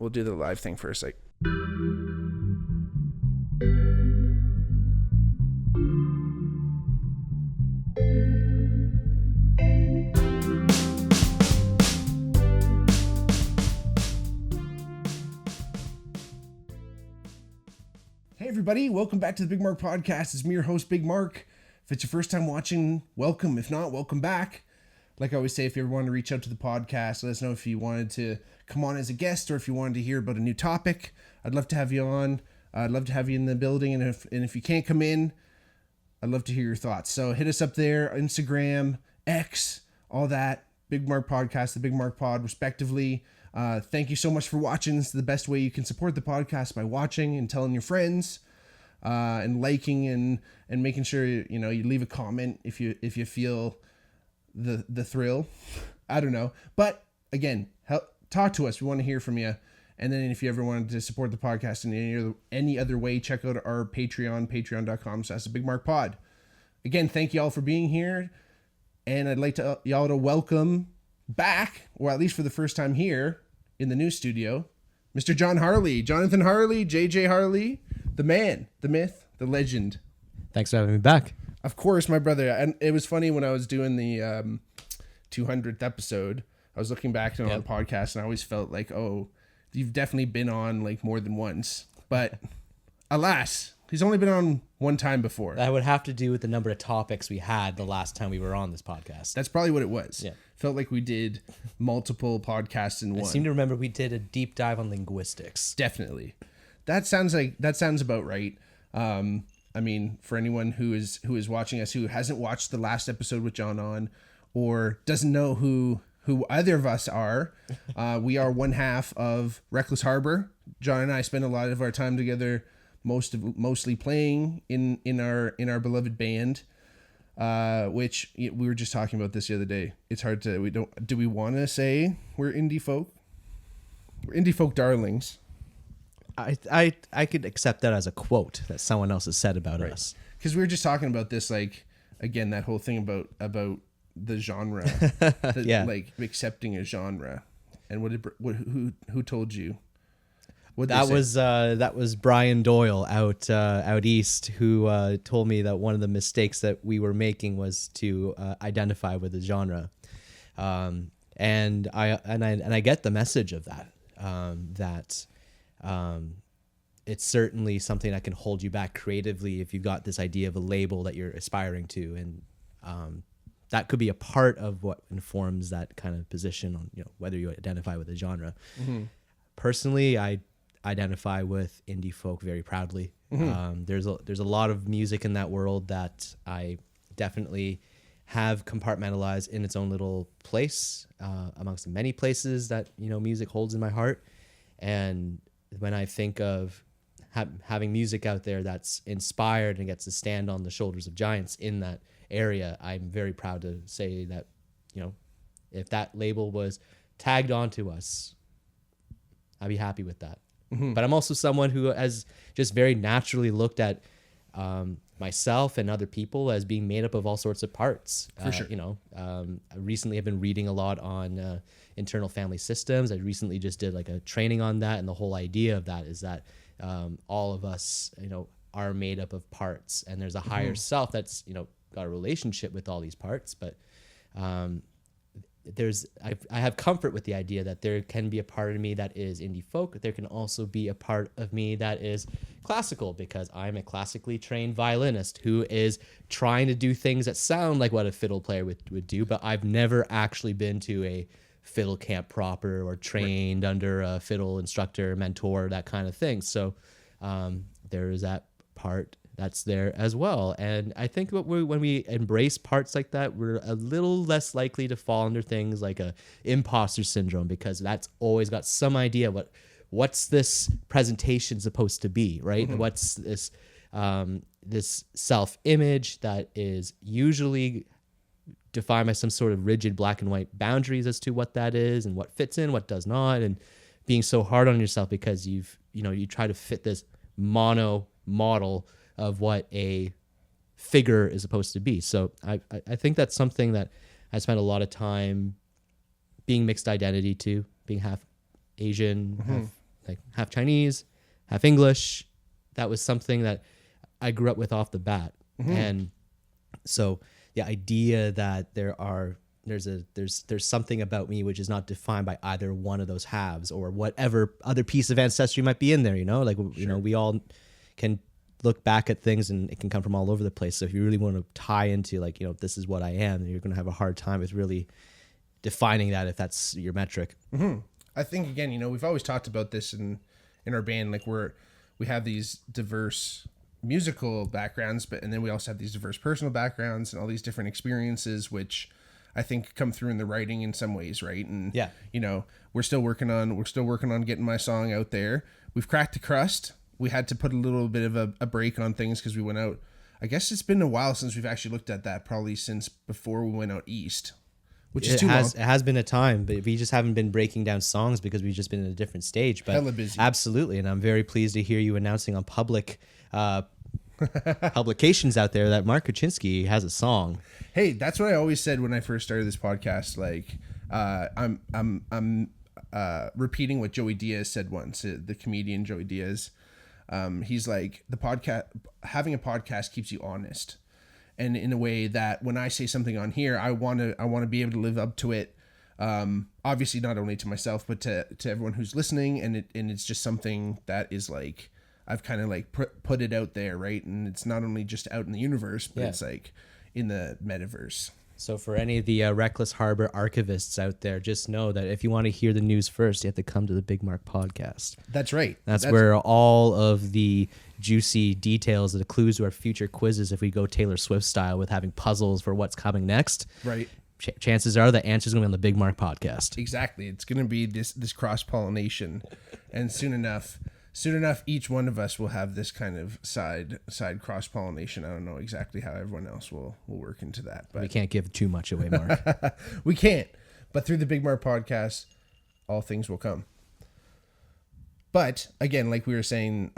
we'll do the live thing first. Like, hey everybody, welcome back to the Bigmark podcast. It's me, your host, Bigmark. If it's your first time watching, welcome. If not, welcome back. Like I always say, if you ever want to reach out to the podcast, let us know if you wanted to come on as a guest or if you wanted to hear about a new topic. I'd love to have you on. I'd love to have you in the building. And if you can't come in, I'd love to hear your thoughts. So hit us up there, Instagram, X, all that. Bigmark Podcast, the Bigmark Pod, respectively. Thank you so much for watching. This is the best way you can support the podcast, by watching and telling your friends, and liking and making sure you leave a comment if you feel the thrill. I don't know, but again, talk to us. We want to hear from you. And then if you ever wanted to support the podcast in any other way, check out our Patreon, patreon.com/thebigmarkpod. Again, thank you all for being here. And I'd like to y'all to welcome back, or at least for the first time here in the new studio, Mr. Jon Harley, Jonathan Harley, JJ Harley, the man, the myth, the legend. Thanks for having me back. Of course, my brother. And it was funny when I was doing the 200th episode, I was looking back on the podcast and I always felt like, oh, you've definitely been on like more than once. But alas, he's only been on one time before. That would have to do with the number of topics we had the last time we were on this podcast. That's probably what it was. Yeah. Felt like we did multiple podcasts in one. I seem to remember we did a deep dive on linguistics. Definitely. That sounds about right. I mean, for anyone who is watching us who hasn't watched the last episode with John on, or doesn't know who either of us are, we are one half of Wreckless Harbour. John and I spend a lot of our time together, mostly playing in our beloved band, which we were just talking about this the other day. It's hard to do we want to say we're indie folk? We're indie folk darlings. I could accept that as a quote that someone else has said about us. Because we were just talking about this, like, again, that whole thing about the genre, like accepting a genre, and who told you? That was Brian Doyle out east, who told me that one of the mistakes that we were making was to identify with the genre, and I get the message of that. It's certainly something that can hold you back creatively if you've got this idea of a label that you're aspiring to, and that could be a part of what informs that kind of position on whether you identify with a genre. Mm-hmm. Personally, I identify with indie folk very proudly. Mm-hmm. There's a lot of music in that world that I definitely have compartmentalized in its own little place, amongst the many places that music holds in my heart. And when I think of having music out there that's inspired and gets to stand on the shoulders of giants in that area, I'm very proud to say that, if that label was tagged onto us, I'd be happy with that. Mm-hmm. But I'm also someone who has just very naturally looked at myself and other people as being made up of all sorts of parts. For sure. I recently have been reading a lot on internal family systems. I recently just did like a training on that, and the whole idea of that is that all of us, are made up of parts, and there's a higher self that's got a relationship with all these parts. But I have comfort with the idea that there can be a part of me that is indie folk, but there can also be a part of me that is classical, because I'm a classically trained violinist who is trying to do things that sound like what a fiddle player would do, but I've never actually been to a fiddle camp proper or trained under a fiddle instructor, mentor, that kind of thing. So there is that part that's there as well. And I think when we embrace parts like that, we're a little less likely to fall under things like a imposter syndrome, because that's always got some idea what's this presentation supposed to be, right? Mm-hmm. What's this this self-image that is usually defined by some sort of rigid black and white boundaries as to what that is and what fits in, what does not, and being so hard on yourself because you try to fit this mono model of what a figure is supposed to be. So I think that's something that I spent a lot of time being mixed identity to, being half Asian, half like half Chinese, half English. That was something that I grew up with off the bat. And so the idea that there's something about me which is not defined by either one of those halves or whatever other piece of ancestry might be in there, you know, like, you know, we all can look back at things and it can come from all over the place. So if you really want to tie into like, you know, this is what I am, then you're going to have a hard time with really defining that if that's your metric. I think, again, you know, we've always talked about this in our band, like we have these diverse musical backgrounds, and then we also have these diverse personal backgrounds and all these different experiences, which I think come through in the writing in some ways, right? And you know, we're still working on getting my song out there. We've cracked the crust. We had to put a little bit of a break on things because we went out. I guess it's been a while since we've actually looked at that, probably since before we went out east, which is too long. It has been a time, but we just haven't been breaking down songs because we've just been in a different stage. But hella busy. Absolutely, and I'm very pleased to hear you announcing on public publications out there that Mark Kuczynski has a song. Hey, that's what I always said when I first started this podcast. Like, I'm repeating what Joey Diaz said once. The comedian Joey Diaz. He's like, having a podcast keeps you honest, and in a way that when I say something on here, I want to be able to live up to it. Obviously, not only to myself, but to everyone who's listening, and it's just something that is like, I've kind of like put it out there, right? And it's not only just out in the universe, but it's like in the metaverse. So for any of the Wreckless Harbour archivists out there, just know that if you want to hear the news first, you have to come to the Bigmark podcast. That's right. That's where all of the juicy details, the clues to our future quizzes, if we go Taylor Swift style with having puzzles for what's coming next. Right. Chances are the answer's going to be on the Bigmark podcast. Exactly. It's going to be this cross-pollination. And soon enough, each one of us will have this kind of side cross-pollination. I don't know exactly how everyone else will work into that. But we can't give too much away, Mark. We can't. But through the Bigmark podcast, all things will come. But again, like we were saying,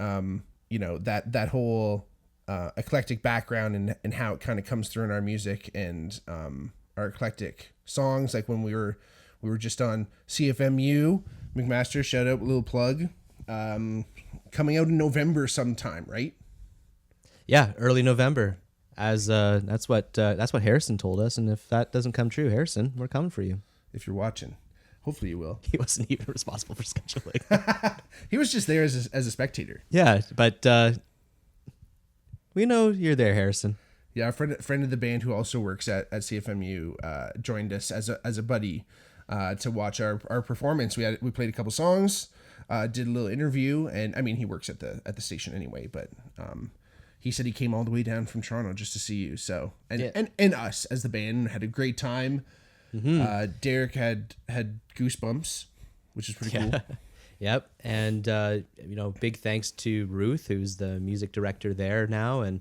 you know, that whole eclectic background and how it kind of comes through in our music and our eclectic songs. Like when we were just on CFMU, McMaster, shout out, little plug. Coming out in November sometime, right? Yeah, early November. As that's what Harrison told us, and if that doesn't come true, Harrison, we're coming for you. If you're watching, hopefully you will. He wasn't even responsible for scheduling. He was just there as a spectator. Yeah, but we know you're there, Harrison. Yeah, a friend of the band who also works at CFMU joined us as a buddy to watch our performance. We played a couple songs. Did a little interview, and I mean, he works at the station anyway, but he said he came all the way down from Toronto just to see you. So and us as the band had a great time. Derek had goosebumps, which is pretty cool. Yep, and you know, big thanks to Ruth, who's the music director there now, and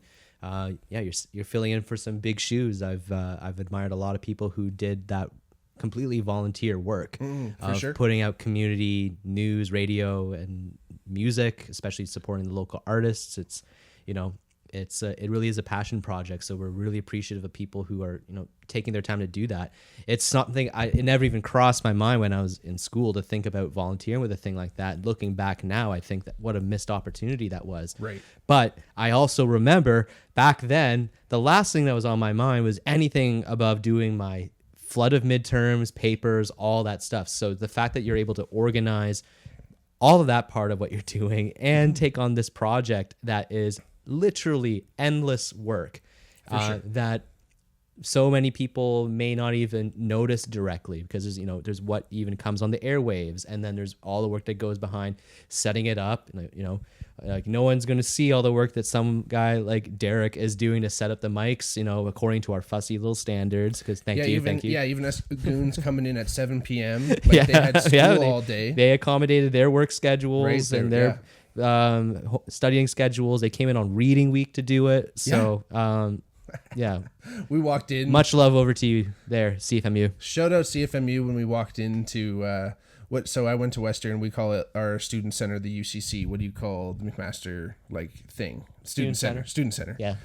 you're filling in for some big shoes. I've admired a lot of people who did that completely volunteer work of sure. Putting out community news, radio, and music, especially supporting the local artists. It's, you know, it really is a passion project. So we're really appreciative of people who are, you know, taking their time to do that. It's something it never even crossed my mind when I was in school to think about volunteering with a thing like that. Looking back now, I think that what a missed opportunity that was. Right. But I also remember back then, the last thing that was on my mind was anything above doing my flood of midterms, papers, all that stuff. So the fact that you're able to organize all of that part of what you're doing and take on this project that is literally endless work that so many people may not even notice directly, because there's, you know, there's what even comes on the airwaves, and then there's all the work that goes behind setting it up. You know, like no one's going to see all the work that some guy like Derek is doing to set up the mics, you know, according to our fussy little standards. Because thank you. Yeah, even us goons coming in at 7 p.m. Like they had school all day. They accommodated their work schedules and their studying schedules. They came in on reading week to do it. So yeah, we walked in. Much love over to you there, CFMU. Shout out CFMU when we walked into so I went to Western. We call it our student center, the UCC. What do you call the McMaster like thing? Student center. Yeah.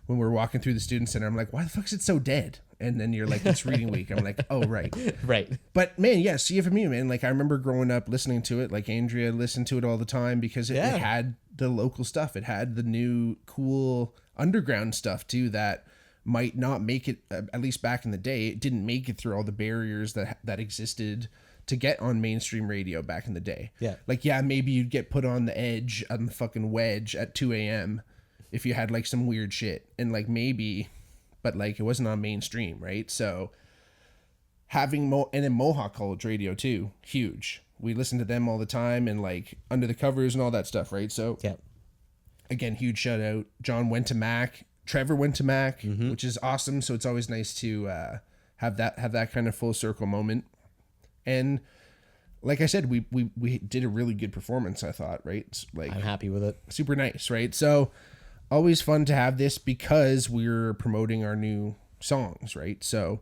When we're walking through the student center, I'm like, why the fuck is it so dead? And then you're like, it's reading week. I'm like, oh, right. Right. But man, yeah, CFMU, man. Like I remember growing up listening to it. Like Andrea listened to it all the time because it had the local stuff. It had the new cool underground stuff too that might not make it, at least back in the day, it didn't make it through all the barriers that existed to get on mainstream radio back in the day. Yeah. Like, yeah, maybe you'd get put on the edge on the fucking wedge at 2 a.m. if you had like some weird shit. And like maybe, but like it wasn't on mainstream, right? So having and then Mohawk College Radio too, huge. We listened to them all the time and like Under the Covers and all that stuff, right? So Yeah. again, huge shout out. John went to Mac. Trevor went to Mac, which is awesome. So it's always nice to have that kind of full circle moment. And like I said, we did a really good performance, I thought, right? Like I'm happy with it. Super nice, right? So always fun to have this because we're promoting our new songs, right? So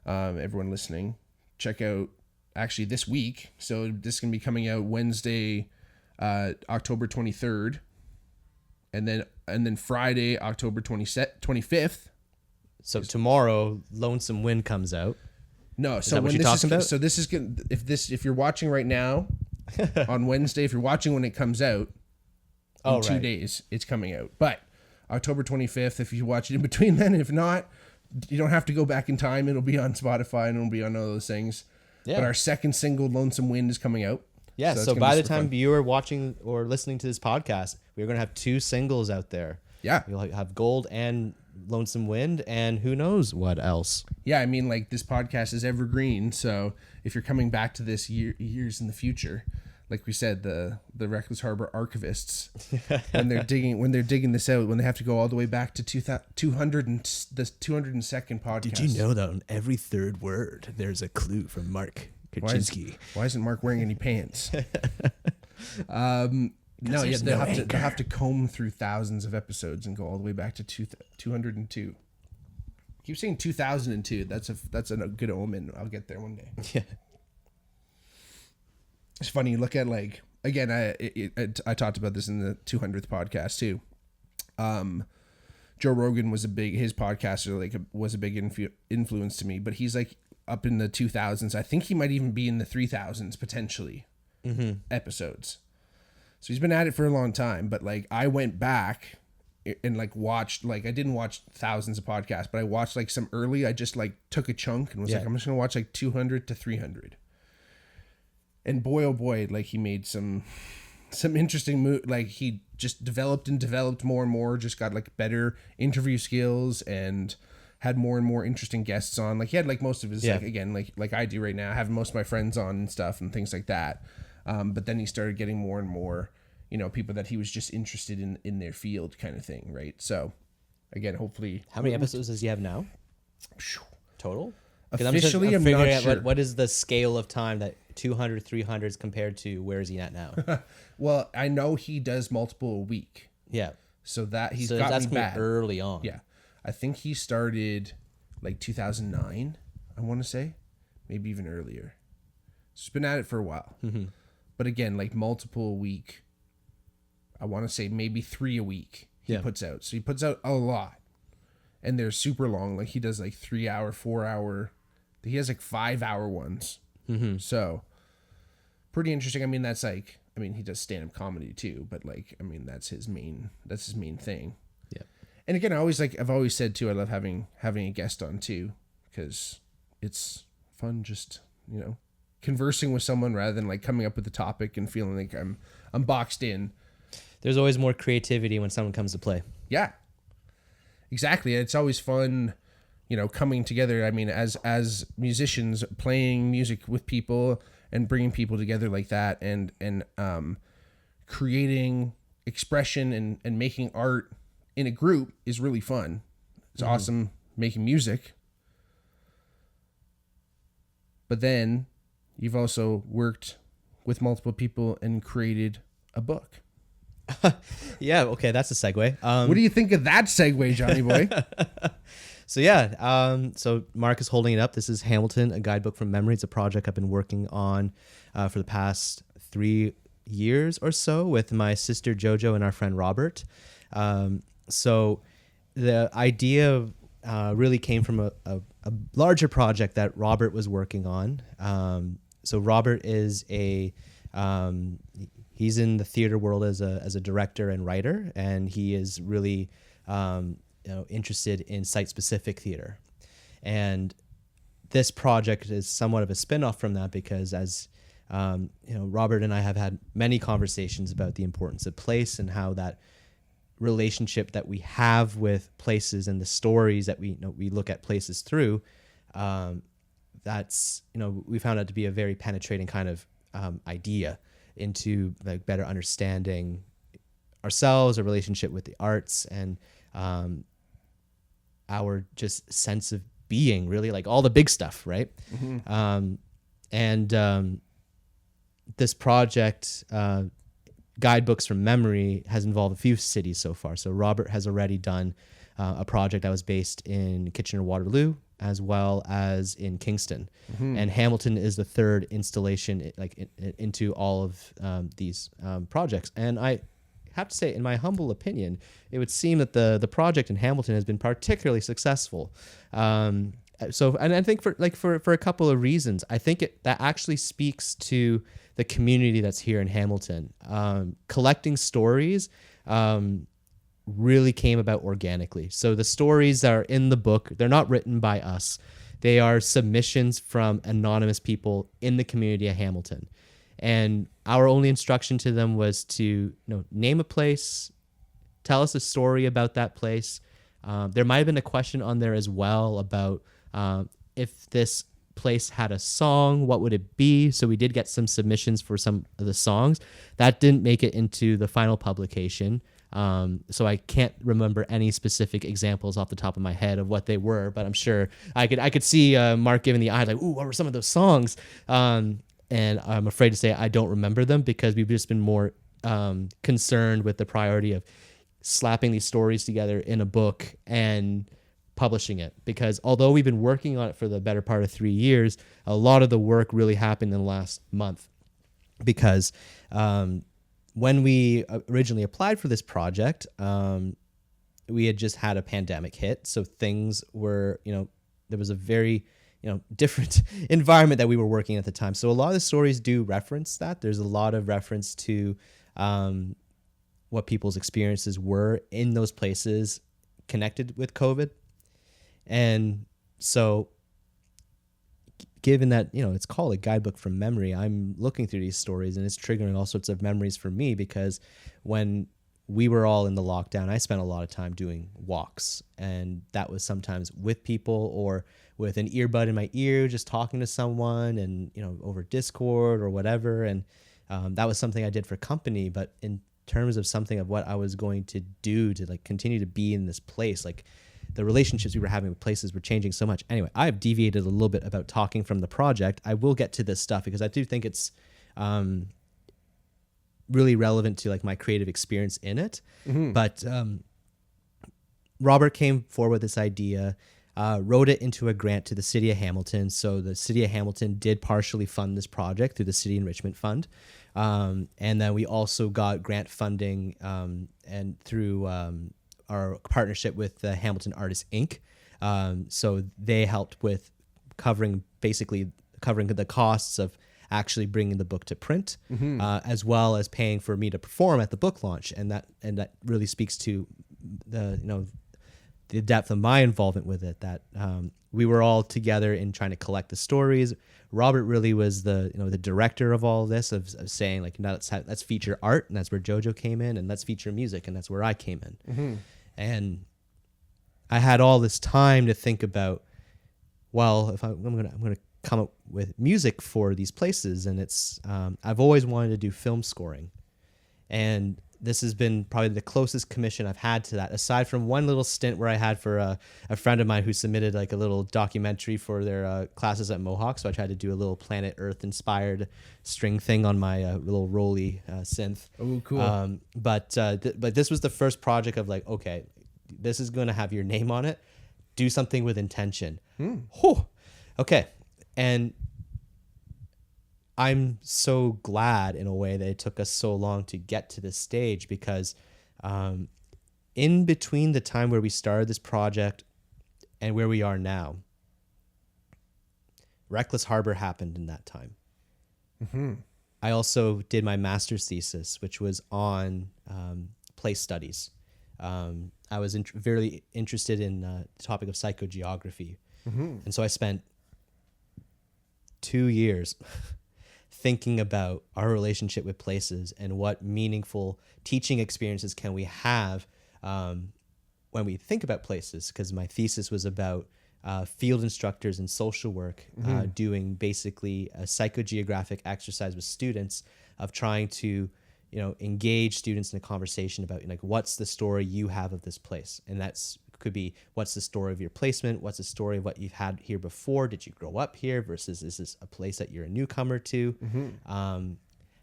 everyone listening, check out actually this week. So this is going to be coming out Wednesday, October 23rd. And then Friday, October 25th. So tomorrow, Lonesome Wind comes out. No, so that what when you're this talking is about? so this is good. If you're watching right now on Wednesday, if you're watching when it comes out in 2 days, it's coming out. But October 25th, if you watch it in between then, if not, you don't have to go back in time. It'll be on Spotify and it'll be on all those things. Yeah. But our second single, Lonesome Wind, is coming out. Yeah, it's so gonna by be the super time fun. you're watching or listening to this podcast, we're going to have 2 singles out there. Yeah. You'll have Gold and Lonesome Wind, and who knows what else. Yeah, I mean, like this podcast is evergreen. So if you're coming back to this years in the future, like we said, the Wreckless Harbour archivists, when they're digging this out, when they have to go all the way back to 200 and the 202nd podcast. Did you know that on every third word there's a clue from Mark Kaczynski? Why isn't Mark wearing any pants? No, yeah, they'll have to comb through thousands of episodes and go all the way back to 202. Keep saying 2002. That's a good omen. I'll get there one day. Yeah. It's funny. Look at like again. I talked about this in the 200th podcast too. Joe Rogan was his podcast was a big influence to me. But he's like up in the 2000s. I think he might even be in the 3000s potentially episodes. So he's been at it for a long time. But like I went back and like watched, like I didn't watch thousands of podcasts, but I watched like some early. I just like took a chunk and was like, I'm just gonna watch like 200 to 300. And boy, oh boy, like he made some interesting like he just developed more and more, just got like better interview skills and had more and more interesting guests on. Like he had like most of his, like again, like I do right now, having most of my friends on and stuff and things like that. But then he started getting more and more, people that he was just interested in their field kind of thing. Right. So again, hopefully. How many episodes does he have now? Total? Officially, I'm not out sure. what is the scale of time that 200, 300 is compared to where is he at now? Well, I know he does multiple a week. Yeah. So that he's So got that's me bad. early on. Yeah. I think he started like 2009, I want to say. Maybe even earlier. So he's been at it for a while. Mm-hmm. But again, like multiple a week. I want to say maybe 3 a week he puts out. So he puts out a lot. And they're super long. Like he does like 3 hour, 4 hour. He has like 5 hour ones. Mm-hmm. So pretty interesting. I mean, that's like, he does stand-up comedy too, but like, that's his main thing. Yeah. And again, I've always said too, I love having a guest on too, because it's fun just, conversing with someone rather than like coming up with a topic and feeling like I'm boxed in. There's always more creativity when someone comes to play. Yeah, exactly. It's always fun, coming together. As musicians, playing music with people and bringing people together like that, and creating expression and making art in a group is really fun. It's awesome making music. But then you've also worked with multiple people and created a book. Yeah, okay, that's a segue. What do you think of that segue, Johnny boy? So Mark is holding it up. This is Hamilton, a guidebook from memory. It's a project I've been working on for the past 3 years or so with my sister Jojo and our friend Robert. So the idea really came from a larger project that Robert was working on. So Robert is he's in the theater world as a director and writer, and he is really interested in site-specific theater. And this project is somewhat of a spin-off from that because as Robert and I have had many conversations about the importance of place and how that relationship that we have with places and the stories that we look at places through, that's we found out to be a very penetrating kind of idea into like better understanding ourselves, our relationship with the arts, and our just sense of being, really, like all the big stuff, right? This project, Guidebooks from Memory, has involved a few cities so far. So Robert has already done a project that was based in Kitchener-Waterloo as well as in Kingston. And Hamilton is the third installation into all of these projects. And I have to say, in my humble opinion, it would seem that the project in Hamilton has been particularly successful. And I think for a couple of reasons. I think that actually speaks to the community that's here in Hamilton. Collecting stories really came about organically. So the stories that are in the book, they're not written by us. They are submissions from anonymous people in the community of Hamilton. And our only instruction to them was to name a place, tell us a story about that place. There might have been a question on there as well about if this place had a song, what would it be? So we did get some submissions for some of the songs. That didn't make it into the final publication. So I can't remember any specific examples off the top of my head of what they were, but I'm sure I could see Mark giving the eye like, ooh, what were some of those songs? And I'm afraid to say I don't remember them because we've just been more concerned with the priority of slapping these stories together in a book and publishing it. Because although we've been working on it for the better part of 3 years, a lot of the work really happened in the last month. Because when we originally applied for this project, we had just had a pandemic hit. So things were, there was a very different environment that we were working at the time. So a lot of the stories do reference that. There's a lot of reference to what people's experiences were in those places connected with COVID. And so given that, it's called a guidebook from memory, I'm looking through these stories and it's triggering all sorts of memories for me, because when we were all in the lockdown, I spent a lot of time doing walks, and that was sometimes with people or with an earbud in my ear, just talking to someone and, over Discord or whatever. And that was something I did for company. But in terms of something of what I was going to do to continue to be in this place, the relationships we were having with places were changing so much. Anyway, I've deviated a little bit about talking from the project. I will get to this stuff because I do think it's really relevant to my creative experience in it. But Robert came forward with this idea, wrote it into a grant to the city of Hamilton. So the city of Hamilton did partially fund this project through the City Enrichment Fund. And then we also got grant funding and through our partnership with the Hamilton Artists Inc. So they helped with covering the costs of actually bringing the book to print, as well as paying for me to perform at the book launch. And that really speaks to the depth of my involvement with it, that we were all together in trying to collect the stories. Robert really was the director of all of this, of saying now let's feature art, and that's where Jojo came in, and let's feature music, and that's where I came in. And I had all this time to think about, well, if I'm gonna come up with music for these places, and it's I've always wanted to do film scoring, and this has been probably the closest commission I've had to that, aside from one little stint where I had for a friend of mine who submitted a little documentary for their classes at Mohawk. So I tried to do a little Planet Earth inspired string thing on my little Rolly synth. Oh, cool. But this was the first project of okay, this is going to have your name on it. Do something with intention. Whew. Okay. And I'm so glad in a way that it took us so long to get to this stage, because in between the time where we started this project and where we are now. Wreckless Harbour happened in that time. Mm-hmm. I also did my master's thesis, which was on place studies. I was very interested in the topic of psychogeography. Mm-hmm. And so I spent 2 years thinking about our relationship with places and what meaningful teaching experiences can we have when we think about places, because my thesis was about field instructors in social work doing basically a psychogeographic exercise with students of trying to engage students in a conversation about like what's the story you have of this place, and that's could be what's the story of your placement, what's the story of what you've had here before, did you grow up here versus is this a place that you're a newcomer to,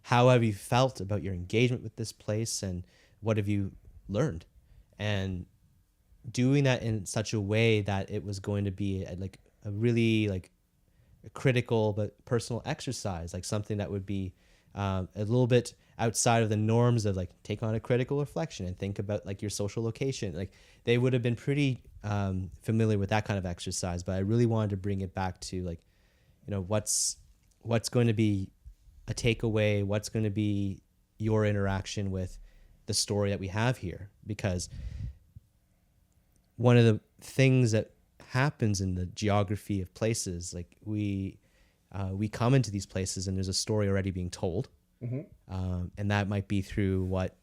how have you felt about your engagement with this place and what have you learned, and doing that in such a way that it was going to be a really a critical but personal exercise, like something that would be a little bit outside of the norms of like take on a critical reflection and think about like your social location. Like they would have been pretty familiar with that kind of exercise, but I really wanted to bring it back to like, what's going to be a takeaway, what's going to be your interaction with the story that we have here, because one of the things that happens in the geography of places, like we come into these places and there's a story already being told. And that might be through what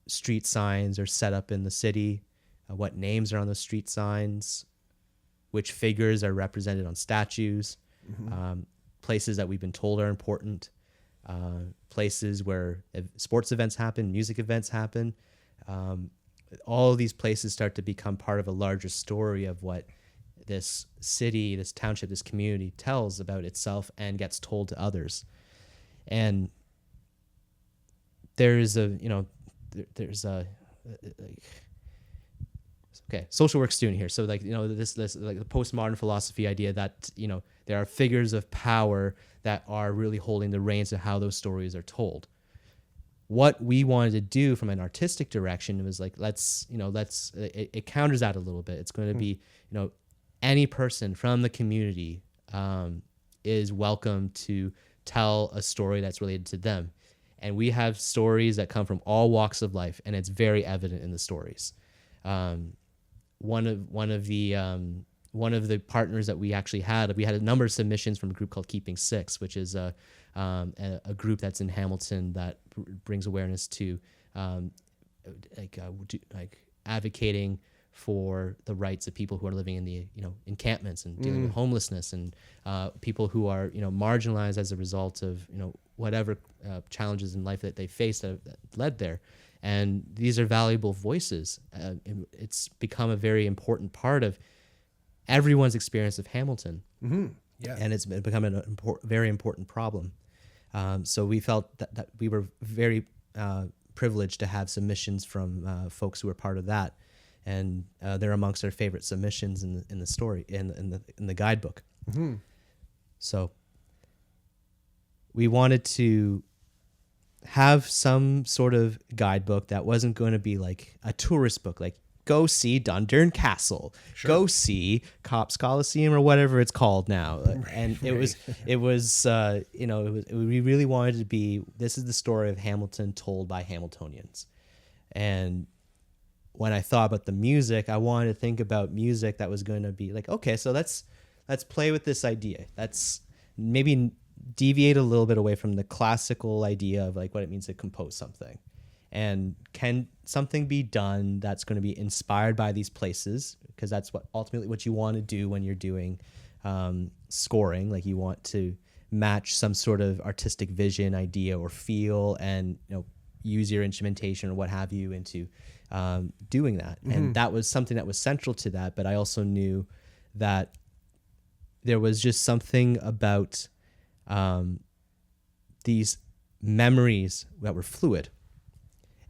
street signs are set up in the city, what names are on the street signs, which figures are represented on statues, places that we've been told are important, places where sports events happen, music events happen. All of these places start to become part of a larger story of what this city, this township, this community tells about itself and gets told to others. And there's a social work student here. So this like the postmodern philosophy idea that, there are figures of power that are really holding the reins of how those stories are told. What we wanted to do from an artistic direction was like, it counters that a little bit. It's going to be, any person from the community is welcome to tell a story that's related to them. And we have stories that come from all walks of life, and it's very evident in the stories. One of the partners that we actually had a number of submissions from a group called Keeping Six, which is a group that's in Hamilton that brings awareness to advocating for the rights of people who are living in the encampments and dealing with homelessness and people who are marginalized as a result of whatever challenges in life that they face that led there. And these are valuable voices. It's become a very important part of everyone's experience of Hamilton. Yeah. And it's become a very important problem. So we felt that we were very privileged to have submissions from folks who were part of that. And they're amongst our favorite submissions in the story, in the guidebook. So we wanted to have some sort of guidebook that wasn't going to be like a tourist book, like go see Dundurn Castle, go see Cops Coliseum or whatever it's called now. And we really wanted it to be, this is the story of Hamilton told by Hamiltonians. And when I thought about the music, I wanted to think about music that was going to be like, okay, so let's play with this idea. Let's maybe deviate a little bit away from the classical idea of like what it means to compose something. And can something be done that's going to be inspired by these places? Because that's ultimately what you want to do when you're doing scoring. Like you want to match some sort of artistic vision, idea, or feel, and use your instrumentation or what have you into doing that. And that was something that was central to that. But I also knew that there was just something about these memories that were fluid.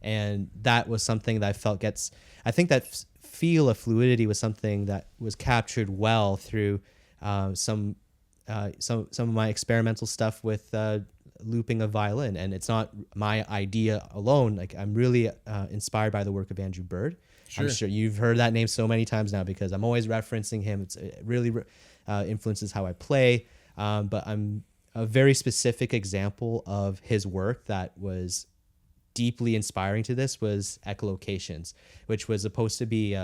And that was something that I felt I think that feel of fluidity was something that was captured well through some of my experimental stuff with looping a violin. And it's not my idea alone. Like, I'm really inspired by the work of Andrew Bird. Sure. I'm sure you've heard that name so many times now because I'm always referencing him. It really influences how I play. But I'm a very specific example of his work that was deeply inspiring to this was Echolocations, which was supposed to be,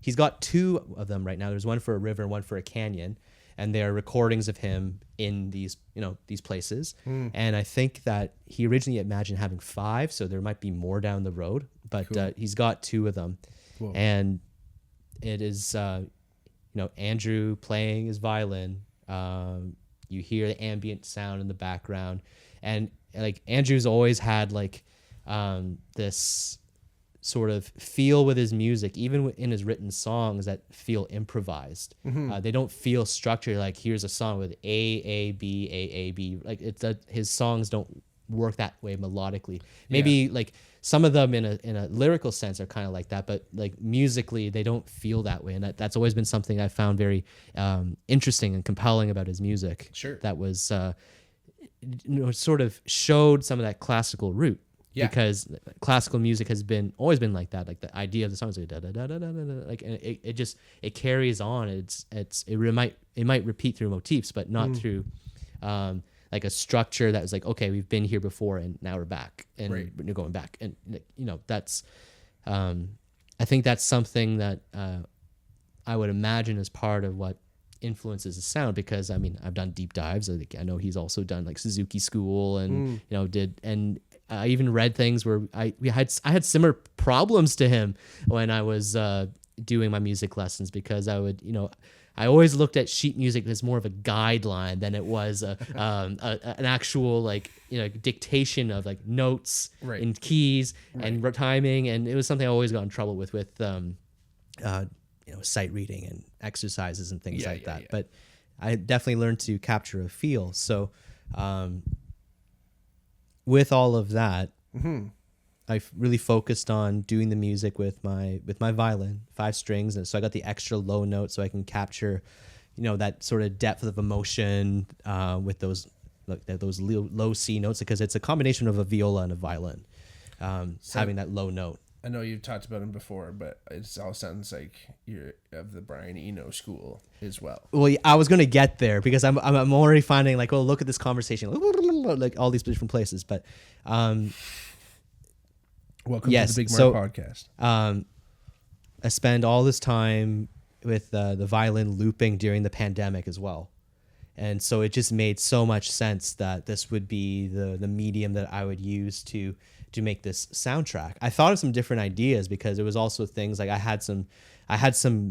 he's got two of them right now. There's one for a river and one for a canyon. And they're recordings of him in these places. And I think that he originally imagined having 5, so there might be more down the road. But Cool. He's got 2 of them. Cool. And it is, Andrew playing his violin. You hear the ambient sound in the background. And like Andrew's always had like this sort of feel with his music, even in his written songs that feel improvised. They don't feel structured. Like here's a song with A B. Like his songs don't work that way melodically. Maybe like some of them in a lyrical sense are kind of like that, but like musically they don't feel that way. And that's always been something I found very interesting and compelling about his music. Sure. That was sort of showed some of that classical root. Yeah. Because classical music has always been like that. Like the idea of the song is like da da da da da da. Like and it carries on. It might repeat through motifs, but not through like a structure that was like, okay, we've been here before and now we're back and we're going back. And that's I think that's something that I would imagine as part of what influences the sound, because I mean I've done deep dives. I know he's also done like Suzuki School and I even read things where I had similar problems to him when I was doing my music lessons, because I would, I always looked at sheet music as more of a guideline than it was an actual like, dictation of like notes and keys and timing. And it was something I always got in trouble with sight reading and exercises and things like that. But I definitely learned to capture a feel. So, with all of that, I really focused on doing the music with my violin, 5 strings, and so I got the extra low note so I can capture, that sort of depth of emotion with those low C notes, because it's a combination of a viola and a violin, having that low note. I know you've talked about him before, but it all sounds like you're of the Brian Eno school as well. Well, I was going to get there because I'm already finding like, oh, look at this conversation, like all these different places. But welcome to the Bigmark podcast. I spend all this time with the violin looping during the pandemic as well. And so it just made so much sense that this would be the medium that I would use to make this soundtrack. I thought of some different ideas because it was also things like I had some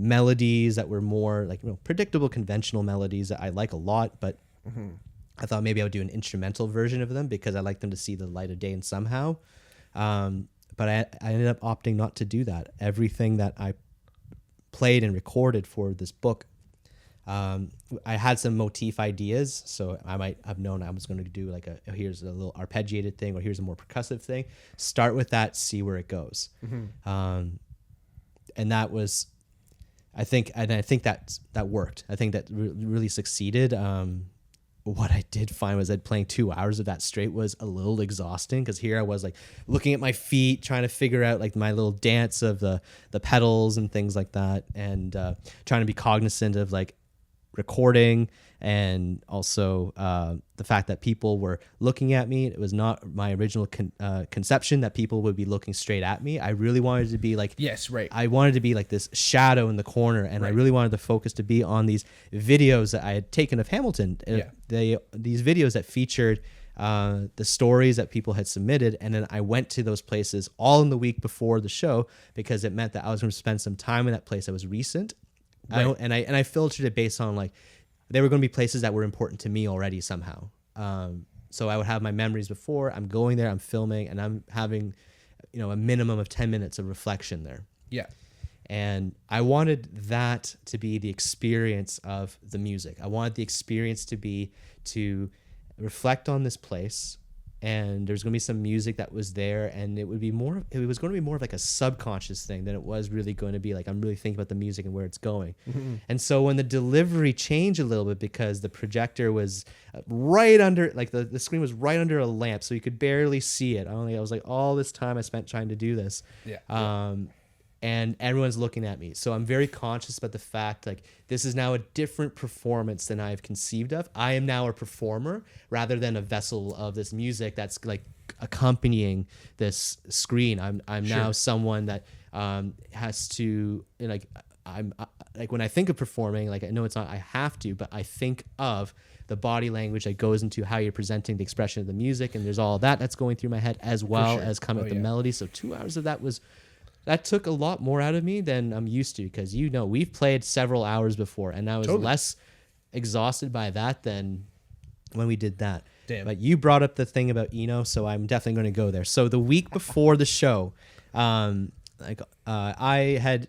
melodies that were more like predictable, conventional melodies that I like a lot, but I thought maybe I would do an instrumental version of them because I like them to see the light of day and somehow. But I ended up opting not to do that. Everything that I played and recorded for this book, I had some motif ideas, so I might have known I was going to do like here's a little arpeggiated thing, or here's a more percussive thing. Start with that, see where it goes. And that was, I think that worked. I think that really succeeded. What I did find was that playing 2 hours of that straight was a little exhausting, because here I was like looking at my feet, trying to figure out like my little dance of the pedals and things like that, and trying to be cognizant of like recording, and also the fact that people were looking at me. It was not my original conception that people would be looking straight at me. I really wanted to be like, I wanted to be like this shadow in the corner, and I really wanted the focus to be on these videos that I had taken of Hamilton. These videos that featured the stories that people had submitted, and then I went to those places all in the week before the show, because it meant that I was going to spend some time in that place that was recent. I filtered it based on like they were going to be places that were important to me already somehow. So I would have my memories before I'm going there, I'm filming, and I'm having, a minimum of 10 minutes of reflection there. Yeah. And I wanted that to be the experience of the music. I wanted the experience to be to reflect on this place, and there's going to be some music that was there, and it was going to be more of like a subconscious thing than it was really going to be like I'm really thinking about the music and where it's going. And so when the delivery changed a little bit, because the projector was right under, like the screen was right under a lamp, so you could barely see it. I was like, all this time I spent trying to do this. And everyone's looking at me. So I'm very conscious about the fact, like, this is now a different performance than I've conceived of. I am now a performer rather than a vessel of this music that's like accompanying this screen. I'm now someone that has to, like, I'm like, when I think of performing, like, I know it's not I have to, but I think of the body language that goes into how you're presenting the expression of the music, and there's all that's going through my head, as well as coming with the melody. So 2 hours of that took a lot more out of me than I'm used to, because we've played several hours before, and I was less exhausted by that than when we did that. Damn. But you brought up the thing about Eno, so I'm definitely going to go there. So the week before the show, I'm scrolling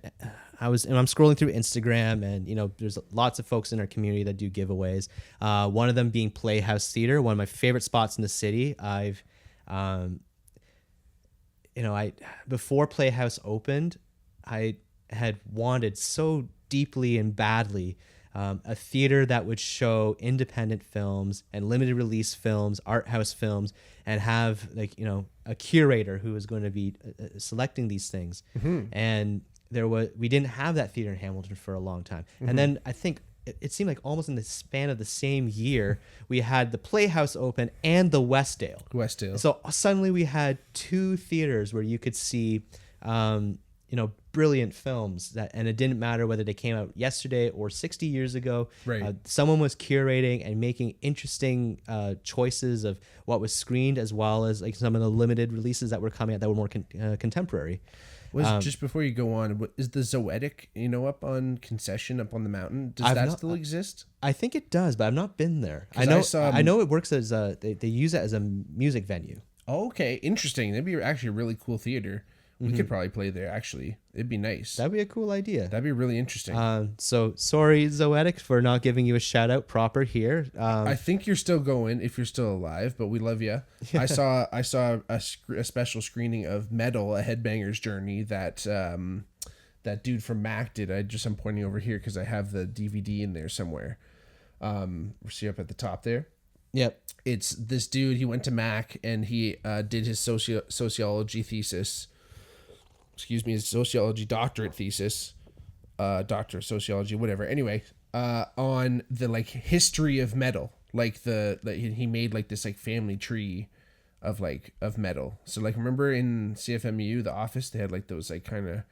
through Instagram, and there's lots of folks in our community that do giveaways. One of them being Playhouse Theater, one of my favorite spots in the city. Before Playhouse opened, I had wanted so deeply and badly a theater that would show independent films and limited release films, art house films, and have a curator who was going to be selecting these things. And we didn't have that theater in Hamilton for a long time. And then I think it seemed like almost in the span of the same year, we had the Playhouse open and the Westdale. So suddenly we had two theaters where you could see, brilliant films and it didn't matter whether they came out yesterday or 60 years ago. Right. Someone was curating and making interesting choices of what was screened, as well as like some of the limited releases that were coming out that were more contemporary. Just before you go on, is the Zoetic, up on Concession up on the mountain? Does that still exist? I think it does, but I've not been there. I know it works as they use it as a music venue. Oh, okay, interesting. That'd be actually a really cool theater. We could probably play there, actually. It'd be nice. That'd be a cool idea. That'd be really interesting. So sorry, Zoetic, for not giving you a shout out proper here. I think you're still going if you're still alive, but we love you. I saw a special screening of Metal, A Headbanger's Journey that that dude from Mac did. I'm pointing over here because I have the DVD in there somewhere. See up at the top there. Yep. It's this dude. He went to Mac and he did his sociology thesis. His sociology doctorate thesis, doctor of sociology, whatever. Anyway, on the history of metal, he made this family tree of metal. So remember in CFMU, The Office, they had those kind of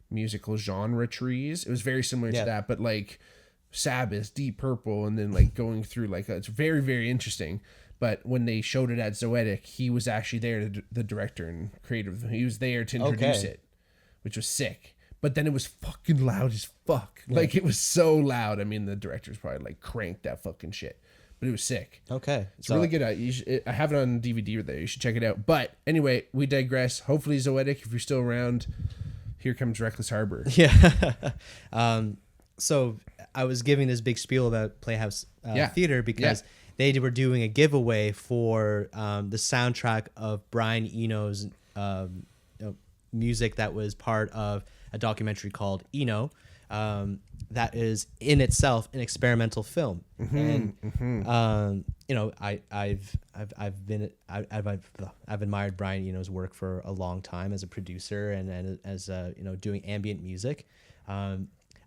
musical genre trees. It was very similar to that, but Sabbath, Deep Purple, and then going through it's very, very interesting. But when they showed it at Zoetic, he was actually there, the director and creator. He was there to introduce it, which was sick. But then it was fucking loud as fuck. Yeah. It was so loud. I mean, the director's probably cranked that fucking shit. But it was sick. Okay. It's really good. I have it on DVD there. You should check it out. But anyway, we digress. Hopefully Zoetic, if you're still around, here comes Wreckless Harbour. Yeah. So I was giving this big spiel about Playhouse Theater because they were doing a giveaway for the soundtrack of Brian Eno's music that was part of a documentary called Eno, that is in itself an experimental film. And I've admired Brian Eno's work for a long time as a producer and as doing ambient music.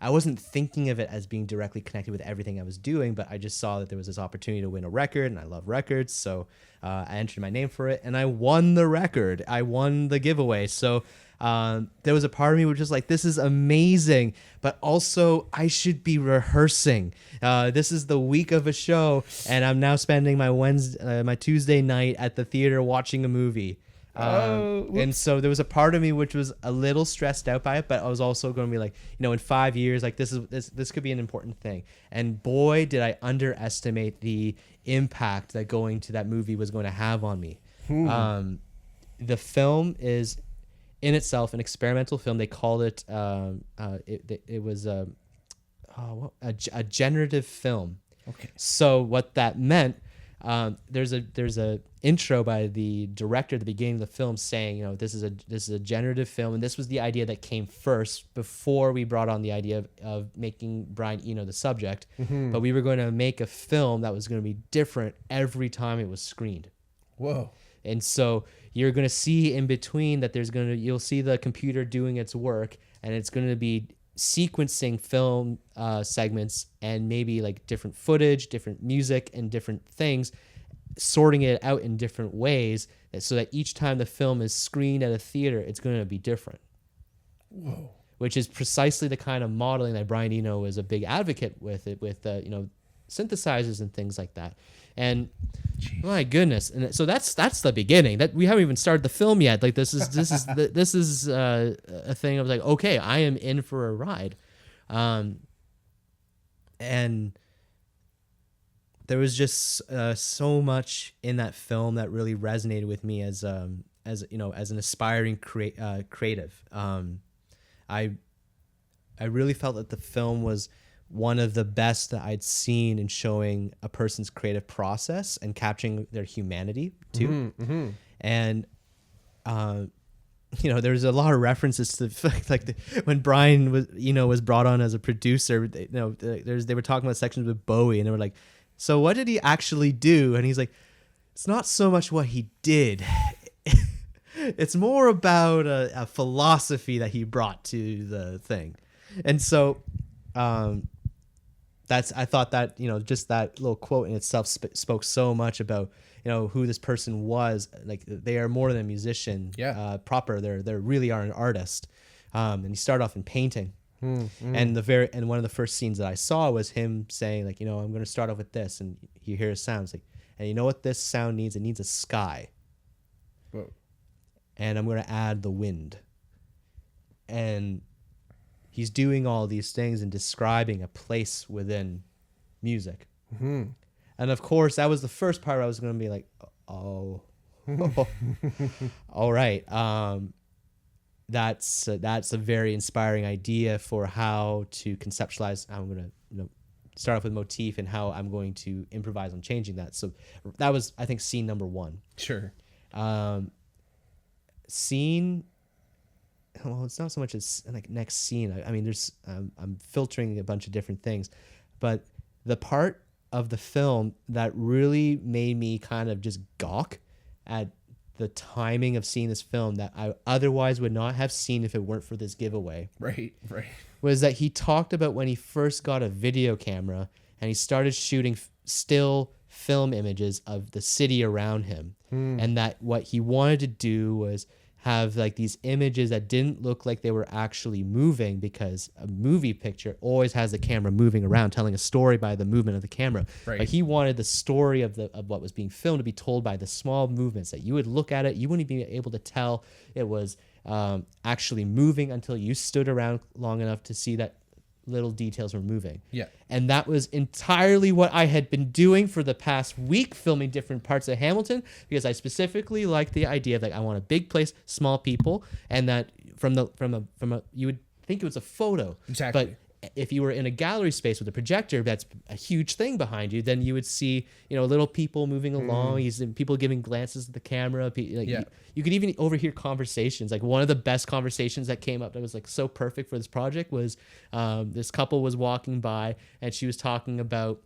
I wasn't thinking of it as being directly connected with everything I was doing, but I just saw that there was this opportunity to win a record, and I love records, so I entered my name for it, and I won the record. I won the giveaway. So there was a part of me which was like, this is amazing, but also I should be rehearsing. This is the week of a show, and I'm now spending my Tuesday night at the theater watching a movie. And so there was a part of me which was a little stressed out by it, but I was also going to be like, in 5 years, this could be an important thing. And boy, did I underestimate the impact that going to that movie was going to have on me. The film is in itself an experimental film. They called it, it was a generative film. Okay. So what that meant there's a intro by the director at the beginning of the film saying, you know, this is a generative film, and this was the idea that came first before we brought on the idea of making Brian Eno the subject. But we were going to make a film that was going to be different every time it was screened. Whoa. And so you're going to see in between that you'll see the computer doing its work, and it's going to be sequencing film segments and maybe like different footage, different music, and different things, sorting it out in different ways so that each time the film is screened at a theater, it's going to be different. Whoa. Which is precisely the kind of modeling that Brian Eno was a big advocate with synthesizers and things like that. And jeez. My goodness, and so that's the beginning. That we haven't even started the film yet. Like this is a thing of like, okay, I am in for a ride, and there was just so much in that film that really resonated with me as an aspiring creative. I really felt that the film was one of the best that I'd seen in showing a person's creative process and capturing their humanity too. And, there's a lot of references to when Brian was brought on as a producer, they were talking about sections with Bowie, and they were like, so what did he actually do? And he's like, it's not so much what he did. It's more about a philosophy that he brought to the thing. And so, I thought that, just that little quote in itself spoke so much about, who this person was. Like, they are more than a musician. Yeah. Proper. They really are an artist. And he started off in painting. And one of the first scenes that I saw was him saying, like, I'm going to start off with this, and you hear his sounds like, and you know what this sound needs? It needs a sky. Whoa. And I'm going to add the wind. And he's doing all these things and describing a place within music. And of course, that was the first part where I was going to be like, oh, all right. That's a very inspiring idea for how to conceptualize. I'm going to start off with motif and how I'm going to improvise on changing that. So that was, I think, scene number one. Sure. Scene... Well, it's not so much as like next scene. I mean, there's I'm filtering a bunch of different things, but the part of the film that really made me kind of just gawk at the timing of seeing this film that I otherwise would not have seen if it weren't for this giveaway. Right. Was that he talked about when he first got a video camera and he started shooting still film images of the city around him, and that what he wanted to do was have like these images that didn't look like they were actually moving, because a movie picture always has the camera moving around, telling a story by the movement of the camera. Right. But he wanted the story of what was being filmed to be told by the small movements that you would look at it, you wouldn't be able to tell it was actually moving until you stood around long enough to see that little details were moving. Yeah. And that was entirely what I had been doing for the past week, filming different parts of Hamilton, because I specifically liked the idea of like, I want a big place, small people, and that from a you would think it was a photo. Exactly. But if you were in a gallery space with a projector, that's a huge thing behind you, then you would see, little people moving along, people giving glances at the camera. You could even overhear conversations. Like, one of the best conversations that came up that was like so perfect for this project was this couple was walking by and she was talking about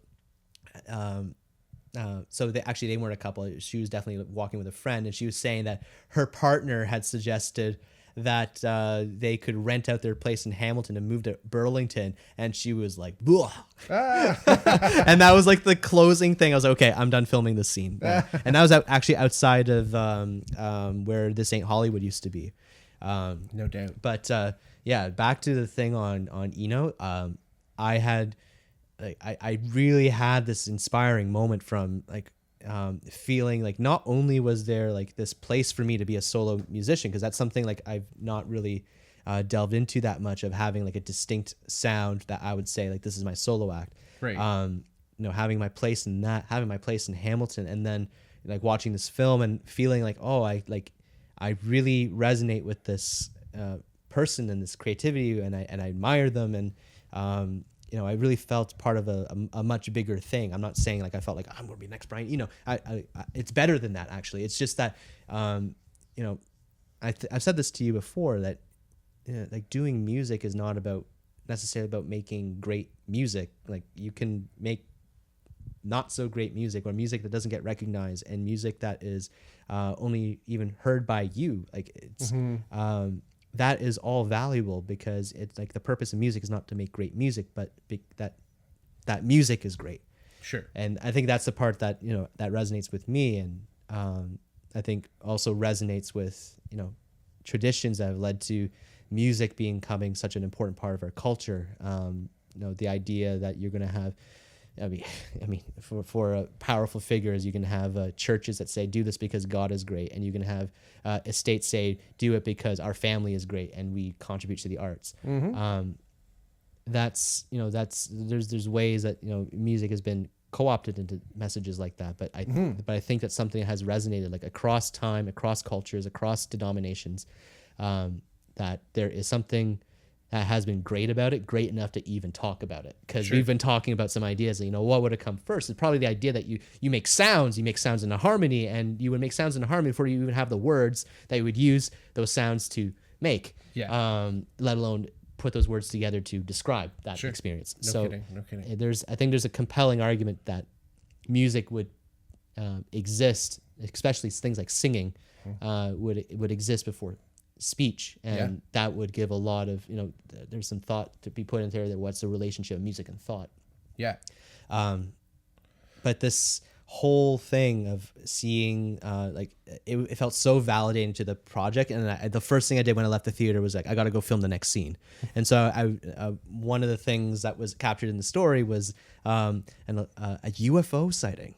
so they weren't a couple. She was definitely walking with a friend, and she was saying that her partner had suggested that they could rent out their place in Hamilton and move to Burlington, and she was like, and that was like the closing thing. I was like, okay, I'm done filming this scene. And that was actually outside of where This Ain't Hollywood used to be. No doubt. But back to the thing on Eno. I really had this inspiring moment from like feeling like not only was there like this place for me to be a solo musician, because that's something like I've not really delved into that much, of having like a distinct sound that I would say like this is my solo act. Right. Having my place in that, having my place in Hamilton, and then like watching this film and feeling like, oh, I really resonate with this person and this creativity, and I admire them, and I really felt part of a much bigger thing. I'm not saying like I felt like I'm going to be next Brian. I it's better than that actually. It's just that, I've said this to you before that, like doing music is not about necessarily about making great music. Like you can make not so great music or music that doesn't get recognized and music that is only even heard by you. Like it's, that is all valuable because it's like the purpose of music is not to make great music, but that music is great. Sure. And I think that's the part that, that resonates with me. And I think also resonates with, traditions that have led to music becoming such an important part of our culture. The idea that you're going to have, I mean, for powerful figures, you can have churches that say, do this because God is great. And you can have estates say, do it because our family is great and we contribute to the arts. There's ways that, music has been co-opted into messages like that. But I think that's something that has resonated like across time, across cultures, across denominations, that there is something that has been great about it, great enough to even talk about it. Because we've been talking about some ideas that, what would have come first? It's probably the idea that you make sounds in a harmony, and you would make sounds in a harmony before you even have the words that you would use those sounds to make. Yeah. Let alone put those words together to describe that experience. No kidding. I think there's a compelling argument that music would exist, especially things like singing, would exist before speech, and that would give a lot of there's some thought to be put into there that what's the relationship of music and thought. But this whole thing of seeing it felt so validating to the project, and the first thing I did when I left the theater was like, I got to go film the next scene. And so one of the things that was captured in the story was a UFO sighting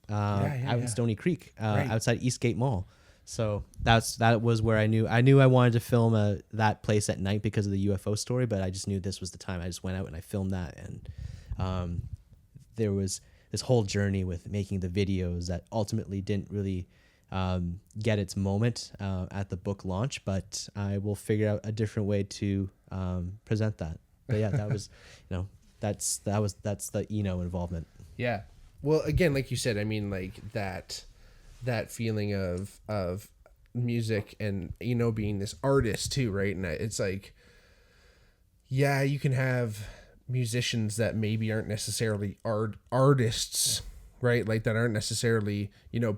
out in Stony Creek, outside Eastgate Mall. So that was where I knew I wanted to film that place at night because of the UFO story, but I just knew this was the time. I just went out and I filmed that, and there was this whole journey with making the videos that ultimately didn't really get its moment at the book launch, but I will figure out a different way to present that. But yeah, that was that's the involvement. Yeah. Well, again, like you said, I mean, like that feeling of music and being this artist too, right? And it's like, yeah, you can have musicians that maybe aren't necessarily artists, right? Like that aren't necessarily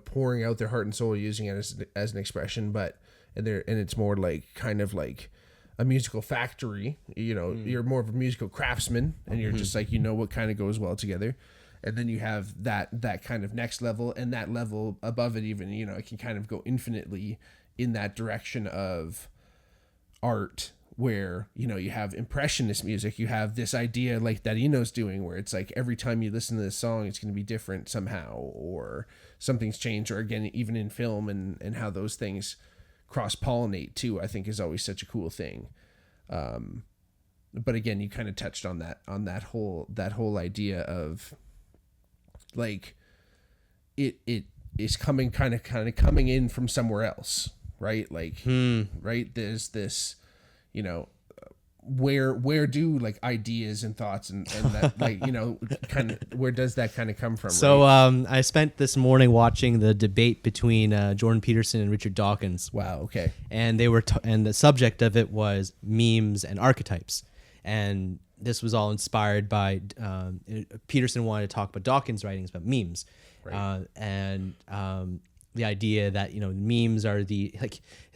pouring out their heart and soul, using it as an expression, but and it's more like kind of like a musical factory. You're more of a musical craftsman, and you're just like what kind of goes well together. And then you have that kind of next level, and that level above it even, it can kind of go infinitely in that direction of art where, you have impressionist music. You have this idea like that Eno's doing where it's like every time you listen to this song, it's going to be different somehow, or something's changed, or again, even in film and how those things cross-pollinate too, I think is always such a cool thing. But again, you kind of touched on that whole idea of like it is coming in from somewhere else, right? Like right, there's this where do like ideas and thoughts and that like kind of where does that kind of come from? So right? I spent this morning watching the debate between Jordan Peterson and Richard Dawkins. Wow. Okay. And they were and the subject of it was memes and archetypes. And this was all inspired by Peterson wanted to talk about Dawkins' writings about memes, right. And the idea that memes are the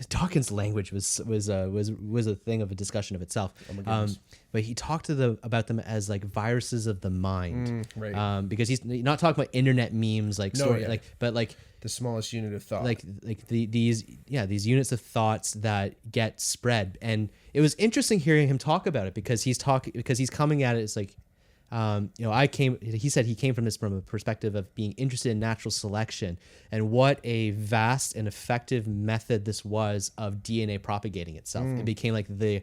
Dawkins' language was a thing of a discussion of itself. Oh my goodness. But he talked about them as like viruses of the mind, right? Because he's not talking about internet memes but like the smallest unit of thought, like these units of thoughts that get spread. And it was interesting hearing him talk about it because he's coming at it. It's like, he said he came from this from a perspective of being interested in natural selection and what a vast and effective method this was of DNA propagating itself. It became like the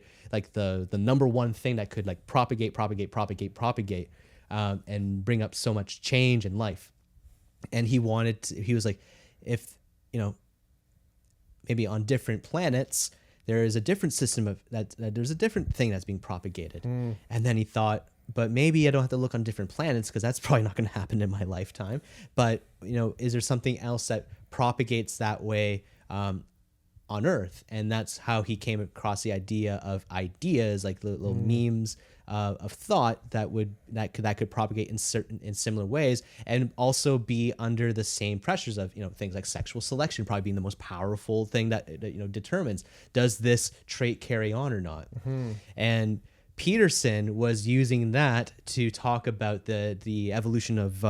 number one thing that could like propagate, and bring up so much change in life. And he was like, if, maybe on different planets, there is a different system of that there's a different thing that's being propagated. And then he thought, but maybe I don't have to look on different planets because that's probably not going to happen in my lifetime. But, is there something else that propagates that way on Earth? And that's how he came across the idea of ideas, like little memes of thought that could propagate in similar ways, and also be under the same pressures of things like sexual selection probably being the most powerful thing that determines, does this trait carry on or not? And Peterson was using that to talk about the evolution of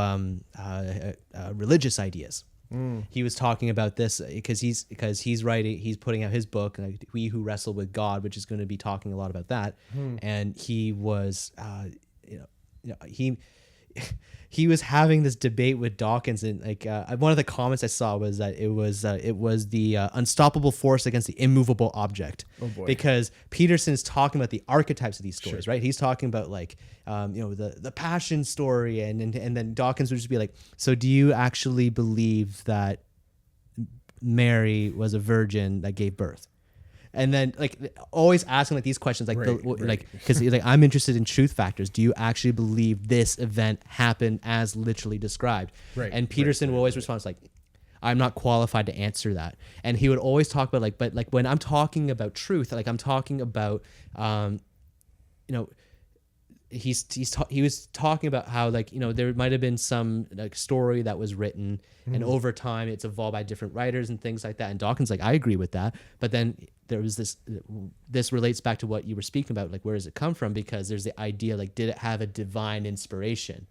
religious ideas. He was talking about this because he's putting out his book, We Who Wrestle with God, which is going to be talking a lot about that. And he was, he was having this debate with Dawkins, and one of the comments I saw was that it was the unstoppable force against the immovable object. Oh boy. Because Peterson's talking about the archetypes of these stories, right? He's talking about the passion story, and then Dawkins would just be like, so do you actually believe that Mary was a virgin that gave birth? And then always asking these questions, because I'm interested in truth factors. Do you actually believe this event happened as literally described? Right. And Peterson would always respond I'm not qualified to answer that. And he would always talk about but when I'm talking about truth, I'm talking about he was talking about how there might have been some story that was written, and over time it's evolved by different writers and things like that. And Dawkins I agree with that, but then there was this relates back to what you were speaking about, where does it come from? Because there's the idea did it have a divine inspiration?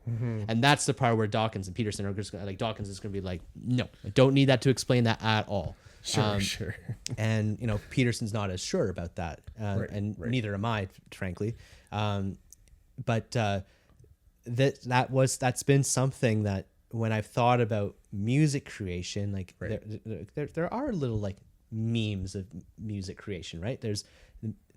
And that's the part where Dawkins and Peterson are just Dawkins is going to be no, I don't need that to explain that at all. Sure. And Peterson's not as sure about that, neither am I, frankly. But that's been something that when I've thought about music creation, there are little memes of music creation, right?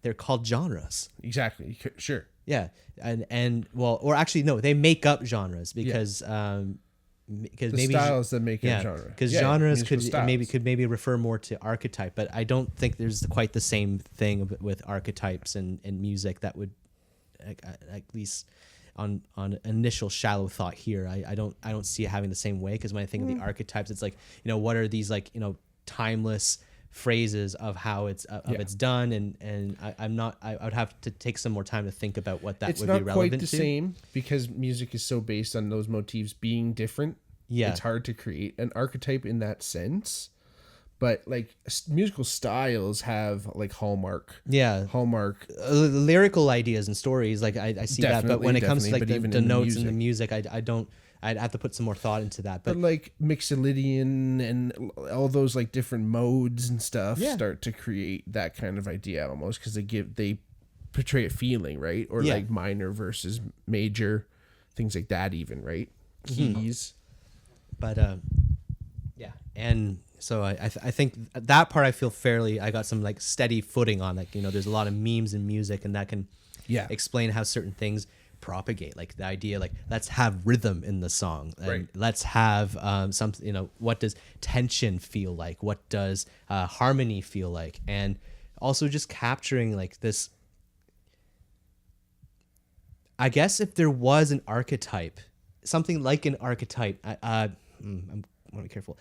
They're called genres. Exactly. Sure. Yeah, and or actually no, they make up genres because because the maybe styles that make a genre. Because genres could maybe refer more to archetype, but I don't think there's quite the same thing with archetypes and music that would, at least on initial shallow thought here, I don't see it having the same way. Because when I think of the archetypes, it's what are these timeless phrases of how it's it's done, and I would have to take some more time to think about what that would be relevant to. It's not quite the same because music is so based on those motifs being different. Yeah, it's hard to create an archetype in that sense. But musical styles have hallmark lyrical ideas and stories. I see that, but when it comes to the notes and the music, I'd have to put some more thought into that. But Mixolydian and all those different modes and stuff start to create that kind of idea almost, because they portray a feeling, right? Or minor versus major, things like that even, right? Keys. But and so I think that part I feel I got some steady footing on. There's a lot of memes in music, and that can explain how certain things propagate, the idea let's have rhythm in the song, and let's have something, what does tension feel like, what does harmony feel like, and also just capturing this. I guess if there was an archetype, something like an archetype, I want to be careful.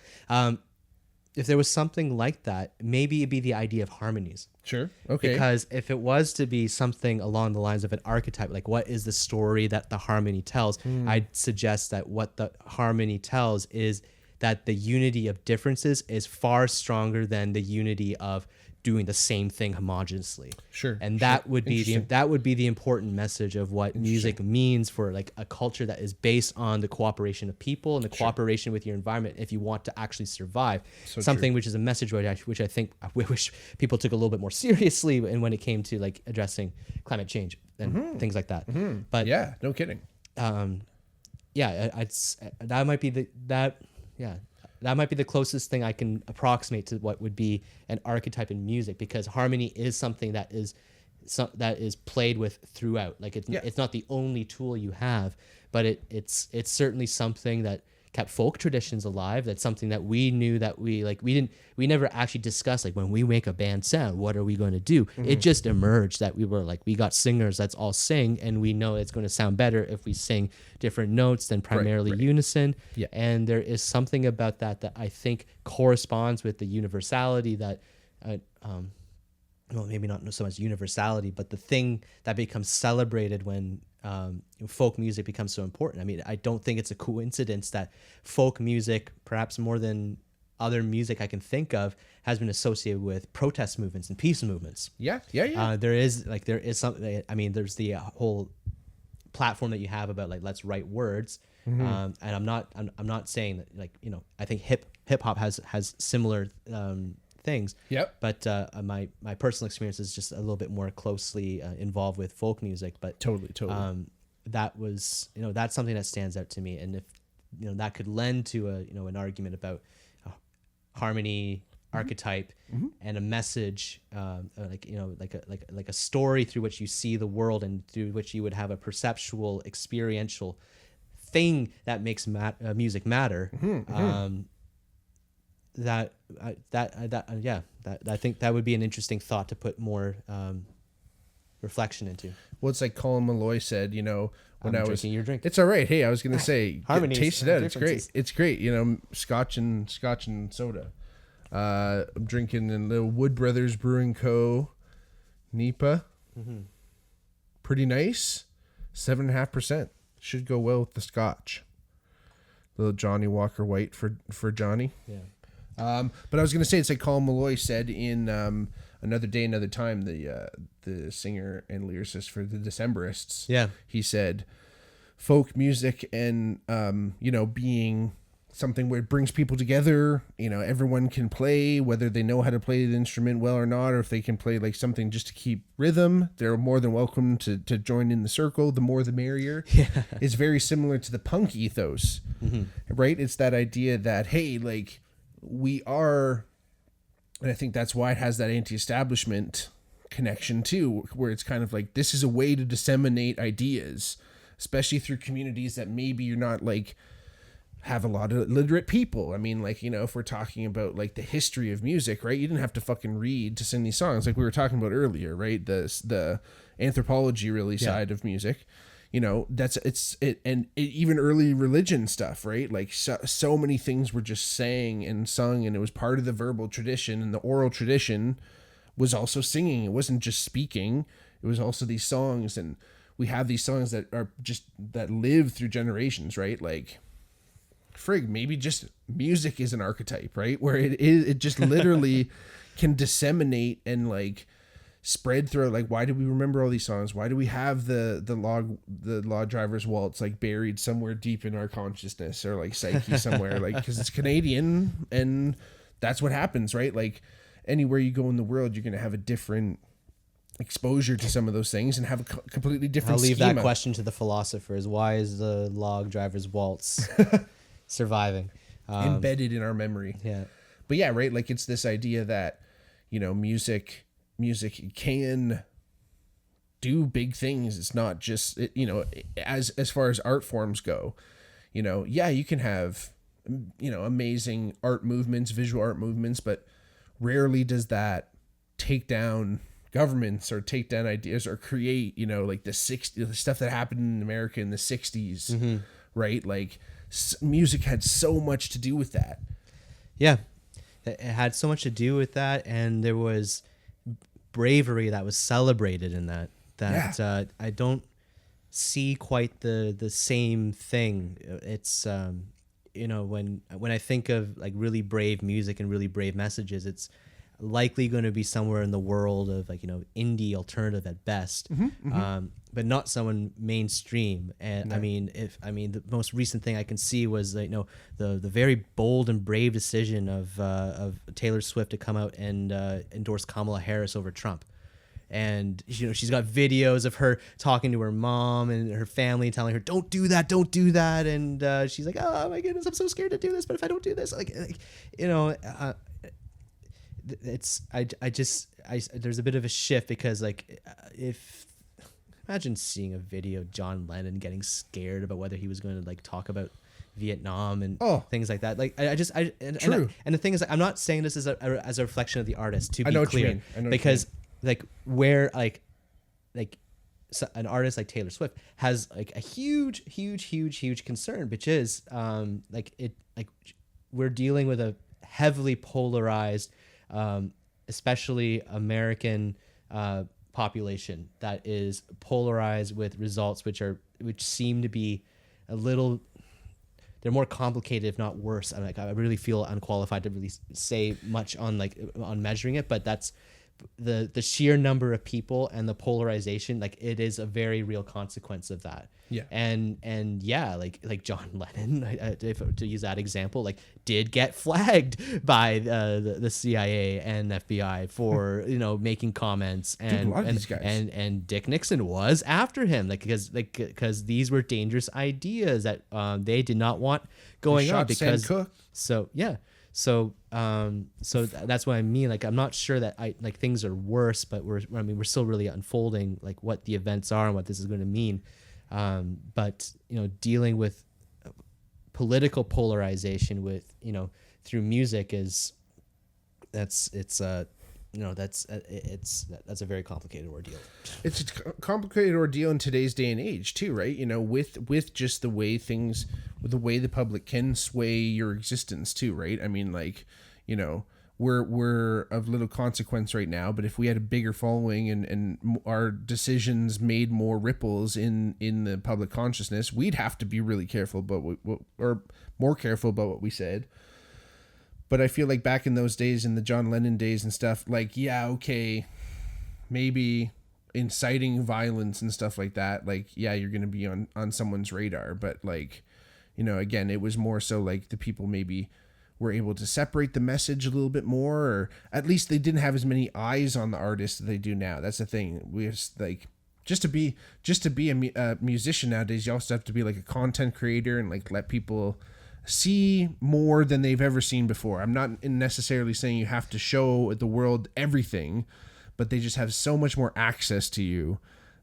If there was something like that, maybe it'd be the idea of harmonies. Sure. Okay. Because if it was to be something along the lines of an archetype, what is the story that the harmony tells? I'd suggest that what the harmony tells is that the unity of differences is far stronger than the unity of doing the same thing homogeneously. Sure. And that would be the important message of what music means for a culture that is based on the cooperation of people and the cooperation with your environment if you want to actually survive. So something which is a message which I think I wish people took a little bit more seriously when it came to addressing climate change and things like that. But yeah, no kidding. That might be the closest thing I can approximate to what would be an archetype in music, because harmony is something that is played with throughout. It's not the only tool you have, but it's certainly something that kept folk traditions alive. That's something that we knew that we never actually discussed, like, when we make a band sound, what are we going to do? It just emerged that we were like, we got singers, let's all sing, and we know it's going to sound better if we sing different notes than primarily unison. Yeah. And there is something about that I think corresponds with the universality that well, maybe not so much universality, but the thing that becomes celebrated when folk music becomes so important. I mean, I don't think it's a coincidence that folk music, perhaps more than other music I can think of, has been associated with protest movements and peace movements. Yeah. There is something. I mean, there's the whole platform that you have about, like, let's write words. And I'm not saying that, like, you know, I think hip hop has similar things. Yep. But my personal experience is just a little bit more closely involved with folk music. But Totally. that was, you know, that's something that stands out to me. And if, you know, that could lend to an argument about harmony, archetype, and a message, like a story through which you see the world and through which you would have a perceptual, experiential thing that makes music matter. I think that would be an interesting thought to put more reflection into. Well, it's like Colin Malloy said, you know, when I was drinking your drink. It's all right. Hey, I was gonna say, taste it out. It's great. differences. It's great. You know, scotch and soda. I'm drinking in the Wood Brothers Brewing Co. NEPA. Pretty nice. 7.5%. Should go well with the scotch. Little Johnny Walker White for Johnny. Yeah. But I was gonna say, it's like Colin Malloy said in Another Day, Another Time, the singer and lyricist for the Decemberists. Yeah. He said, folk music and being something where it brings people together. You know, everyone can play, whether they know how to play the instrument well or not, or if they can play like something just to keep rhythm. They're more than welcome to join in the circle. The more the merrier. Yeah. It's very similar to the punk ethos, right? It's that idea that, hey, like, we are, and I think that's why it has that anti-establishment connection too, where it's kind of like, this is a way to disseminate ideas, especially through communities that maybe you're not like have a lot of literate people. I mean, like, you know, if we're talking about like the history of music, right? You didn't have to fucking read to sing these songs, like we were talking about earlier, right? The anthropology really side of music. You know, even early religion stuff, right? Like so many things were just sang and sung, and it was part of the verbal tradition, and the oral tradition was also singing. It wasn't just speaking. It was also these songs, and we have these songs that are just, that live through generations, right? Like, frig, maybe just music is an archetype, right? Where it just literally can disseminate and like spread through. Like, why do we remember all these songs? Why do we have the log driver's waltz like buried somewhere deep in our consciousness, or like psyche somewhere? Like, because it's Canadian, and that's what happens, right? Like, anywhere you go in the world, you're going to have a different exposure to some of those things and have a completely different I'll leave schema. that question to the philosophers. Why is the log driver's waltz surviving? Embedded in our memory. Yeah. But yeah, right? Like, it's this idea that, you know, music can do big things. It's not just, you know, as far as art forms go, you know, yeah, you can have, you know, amazing art movements, visual art movements, but rarely does that take down governments or take down ideas or create, you know, like the stuff that happened in America in the 60s, right? Like, music had so much to do with that. Yeah. It had so much to do with that, and there was bravery that was celebrated in that I don't see quite the same thing. It's you know, when I think of like really brave music and really brave messages, it's likely going to be somewhere in the world of, like, you know, indie alternative at best, but not someone mainstream. And no. I mean, the most recent thing I can see was, like, you know, the very bold and brave decision of Taylor Swift to come out and endorse Kamala Harris over Trump. And, you know, she's got videos of her talking to her mom and her family, telling her, don't do that. And she's like, oh my goodness, I'm so scared to do this. But if I don't do this, like you know, there's a bit of a shift, because like, imagine seeing a video of John Lennon getting scared about whether he was going to like talk about Vietnam and Oh. things like that. Like True. And the thing is, like, I'm not saying this as a reflection of the artist, to I be know what you clear, mean. I know what you because like where like so an artist like Taylor Swift has like a huge concern, which is we're dealing with a heavily polarized, especially American population that is polarized with results which seem to be a little, they're more complicated if not worse. I really feel unqualified to really say much on measuring it, but that's the sheer number of people and the polarization. Like, it is a very real consequence of that. Yeah. And yeah, like John Lennon, to use that example, like, did get flagged by the CIA and FBI for making comments, and Dude, a lot of these guys. and Dick Nixon was after him, because these were dangerous ideas that they did not want going on, because Sam Cooke. so yeah. So that's what I mean. Like, I'm not sure that things are worse, but we're still really unfolding like what the events are and what this is going to mean. But dealing with political polarization with through music that's a very complicated ordeal. It's a complicated ordeal in today's day and age too, right? With just the way things, with the way the public can sway your existence too, right? I mean, like, we're of little consequence right now, but if we had a bigger following and our decisions made more ripples in the public consciousness, we'd have to be really careful about more careful about what we said. But I feel like back in those days, in the John Lennon days and stuff, like, yeah, okay, maybe inciting violence and stuff like that, like, yeah, you're going to be on someone's radar. But, like, again, it was more so like the people maybe were able to separate the message a little bit more, or at least they didn't have as many eyes on the artist that they do now. That's the thing. We have, like, just to be a musician nowadays, you also have to be like a content creator and like let people see more than they've ever seen before. I'm not necessarily saying you have to show the world everything, but they just have so much more access to you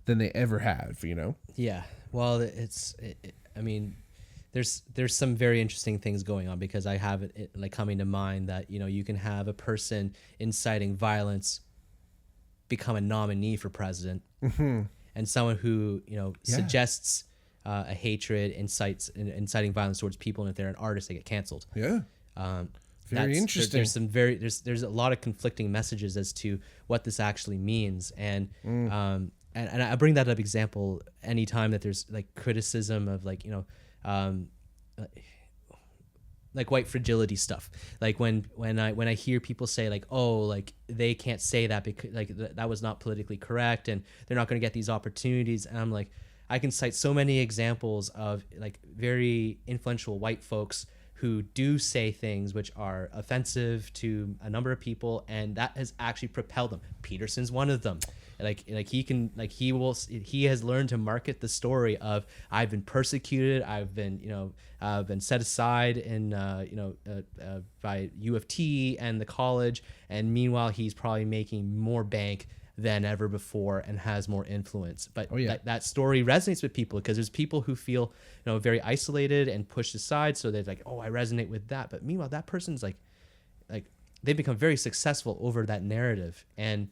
than they ever have, Yeah. Well, I mean, there's some very interesting things going on, because I have it like coming to mind that, you can have a person inciting violence become a nominee for president, mm-hmm. and someone who, suggests a hatred, inciting violence towards people, and if they're an artist, they get canceled. Yeah. Very interesting. There's a lot of conflicting messages as to what this actually means, and I bring that up example anytime that there's like criticism of like like white fragility stuff. Like when I hear people say like, oh, like they can't say that because like that was not politically correct and they're not going to get these opportunities, and I'm like, I can cite so many examples of like very influential white folks who do say things which are offensive to a number of people, and that has actually propelled them. Peterson's one of them. He has learned to market the story of, I've been persecuted, I've been set aside in by U of T and the college, and meanwhile he's probably making more bank than ever before and has more influence. But that story resonates with people, because there's people who feel very isolated and pushed aside, so they're like, oh, I resonate with that. But meanwhile, that person's like they've become very successful over that narrative. And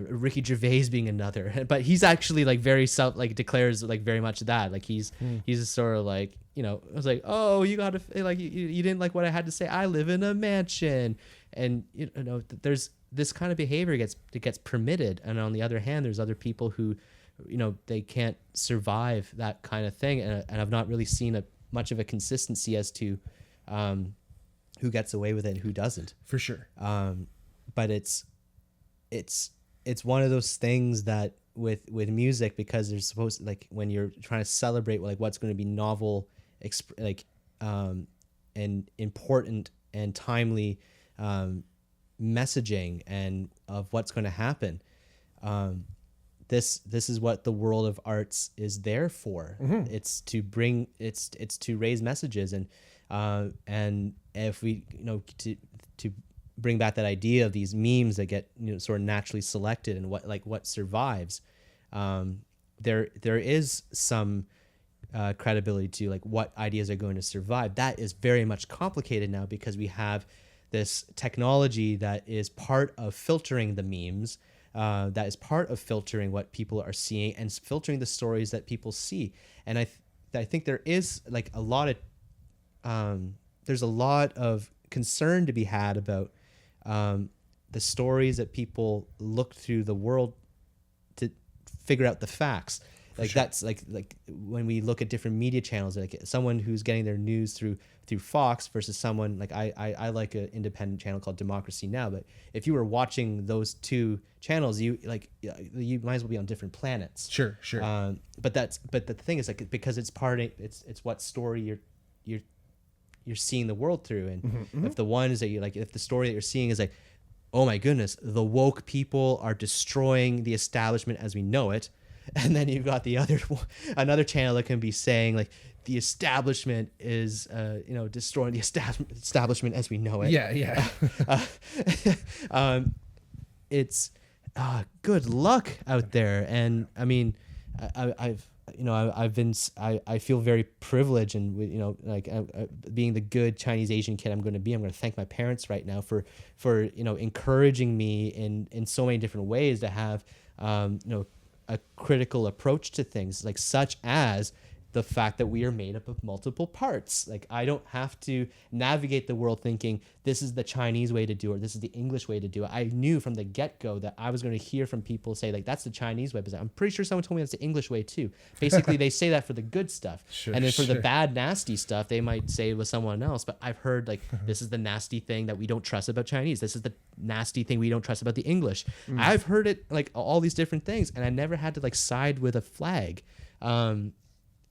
Ricky Gervais being another, but he's actually like very declares like very much that like he's just sort of like, I was like, oh, you gotta like you didn't like what I had to say, I live in a mansion, and there's this kind of behavior gets permitted, and on the other hand, there's other people who they can't survive that kind of thing, and I've not really seen much of a consistency as to who gets away with it and who doesn't, for sure. But it's one of those things that with music, because there's supposed to, like, when you're trying to celebrate like what's going to be novel, and important and timely messaging and of what's going to happen, this is what the world of arts is there for. Mm-hmm. It's to raise messages, and if we to bring back that idea of these memes that get sort of naturally selected and what survives, there is some credibility to like what ideas are going to survive. That is very much complicated now because we have this technology that is part of filtering the memes, that is part of filtering what people are seeing and filtering the stories that people see. And I think there is like a lot of there's a lot of concern to be had about the stories that people look through the world to figure out the facts. Like that's like when we look at different media channels, like someone who's getting their news through Fox versus someone like I like an independent channel called Democracy Now! But if you were watching those two channels, you might as well be on different planets. Sure. But the thing is like because it's what story you're seeing the world through, and if the one is that you like, if the story that you're seeing is like, oh my goodness, the woke people are destroying the establishment as we know it. And then you've got the another channel that can be saying like the establishment is, destroying the establishment as we know it. Yeah. It's good luck out there. And I mean, I feel very privileged, and being the good Chinese Asian kid I'm going to be, I'm going to thank my parents right now for encouraging me in so many different ways to have a critical approach to things, like such as the fact that we are made up of multiple parts. Like I don't have to navigate the world thinking this is the Chinese way to do it, or this is the English way to do it. I knew from the get-go that I was going to hear from people say like that's the Chinese way, but I'm pretty sure someone told me that's the English way too. Basically they say that for the good stuff. And then for the bad nasty stuff they might say it with someone else. But I've heard like this is the nasty thing that we don't trust about Chinese, this is the nasty thing we don't trust about the English. I've heard it like all these different things, and I never had to like side with a flag.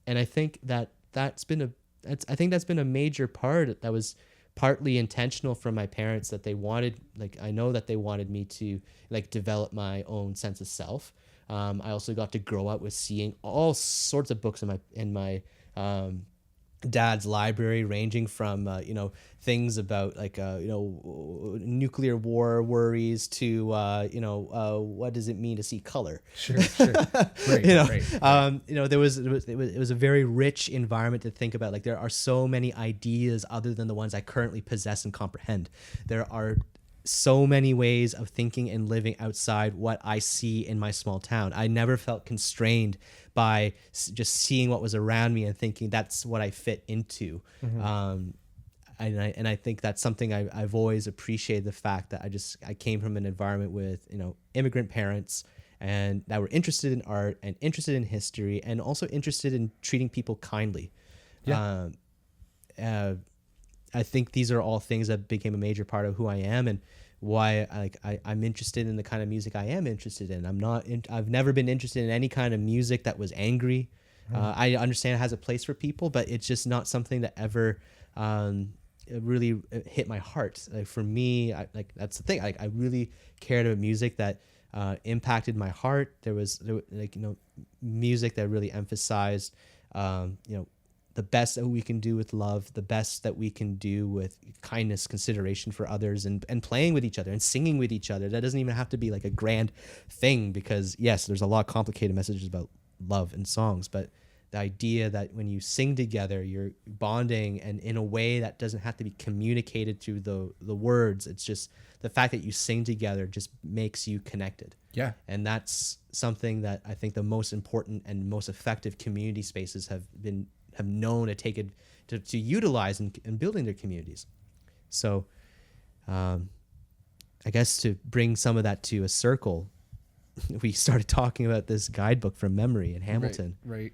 And I think that's been a major part that was partly intentional from my parents, that they wanted, like, I know that they wanted me to like develop my own sense of self. I also got to grow up with seeing all sorts of books in my dad's library, ranging from things about like nuclear war worries to what does it mean to see color. Sure. Right. It was a very rich environment to think about. Like there are so many ideas other than the ones I currently possess and comprehend. There are so many ways of thinking and living outside what I see in my small town. I never felt constrained by just seeing what was around me and thinking that's what I fit into. And I think that's something I've always appreciated, the fact that I came from an environment with immigrant parents and that were interested in art and interested in history and also interested in treating people kindly. I think these are all things that became a major part of who I am and why I'm interested in the kind of music I am interested in. I've never been interested in any kind of music that was angry. I understand it has a place for people, but it's just not something that ever really hit my heart. Like for me, that's the thing. I really cared about music that impacted my heart. There was music that really emphasized the best that we can do with love, the best that we can do with kindness, consideration for others, and playing with each other and singing with each other. That doesn't even have to be like a grand thing, because yes, there's a lot of complicated messages about love and songs, but the idea that when you sing together, you're bonding, and in a way that doesn't have to be communicated through the words. It's just the fact that you sing together just makes you connected. Yeah. And that's something that I think the most important and most effective community spaces have known to take it to utilize in building their communities. So I guess to bring some of that to a circle, we started talking about this guidebook from memory in Hamilton. Right.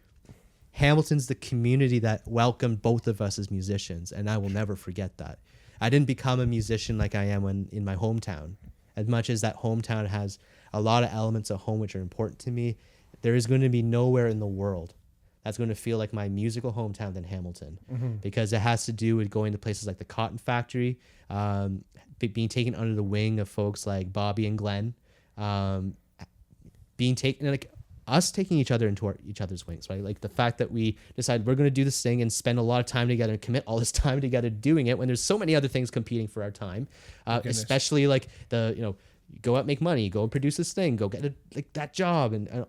Hamilton's the community that welcomed both of us as musicians, and I will never forget that. I didn't become a musician like I am in my hometown. As much as that hometown has a lot of elements of home which are important to me, there is going to be nowhere in the world that's going to feel like my musical hometown than Hamilton, because it has to do with going to places like the Cotton Factory, being taken under the wing of folks like Bobby and Glenn, being taken like us taking each other into each other's wings, right? Like the fact that we decide we're going to do this thing and spend a lot of time together and commit all this time together doing it when there's so many other things competing for our time, especially like go out, make money, go and produce this thing, go get that job. And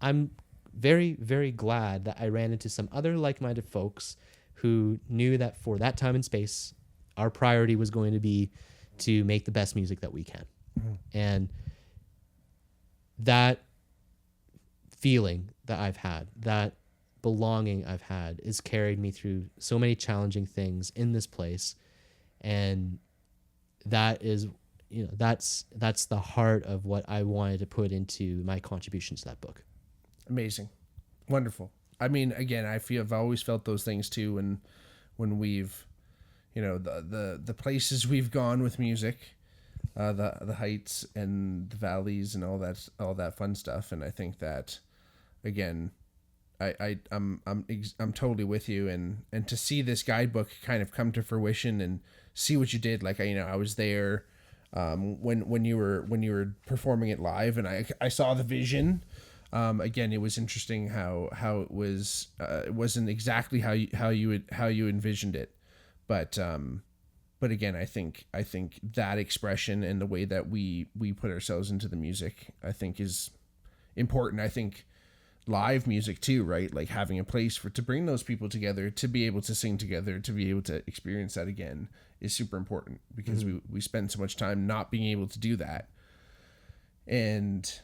I'm very, very glad that I ran into some other like-minded folks who knew that for that time and space, our priority was going to be to make the best music that we can. And that feeling that I've had, that belonging I've had, has carried me through so many challenging things in this place. And that is, that's the heart of what I wanted to put into my contributions to that book. Amazing. Wonderful. I mean, again, I've always felt those things too. And when we've, the places we've gone with music, the heights and the valleys and all that fun stuff. And I think that, again, I'm totally with you, and to see this guidebook kind of come to fruition and see what you did. Like, I was there, when you were performing it live, and I saw the vision. Again, it was interesting how it was, it wasn't exactly how you envisioned it, but again, I think that expression and the way that we put ourselves into the music, I think, is important. I think live music too, right? Like having a place to bring those people together, to be able to sing together, to be able to experience that again, is super important, because we spend so much time not being able to do that. And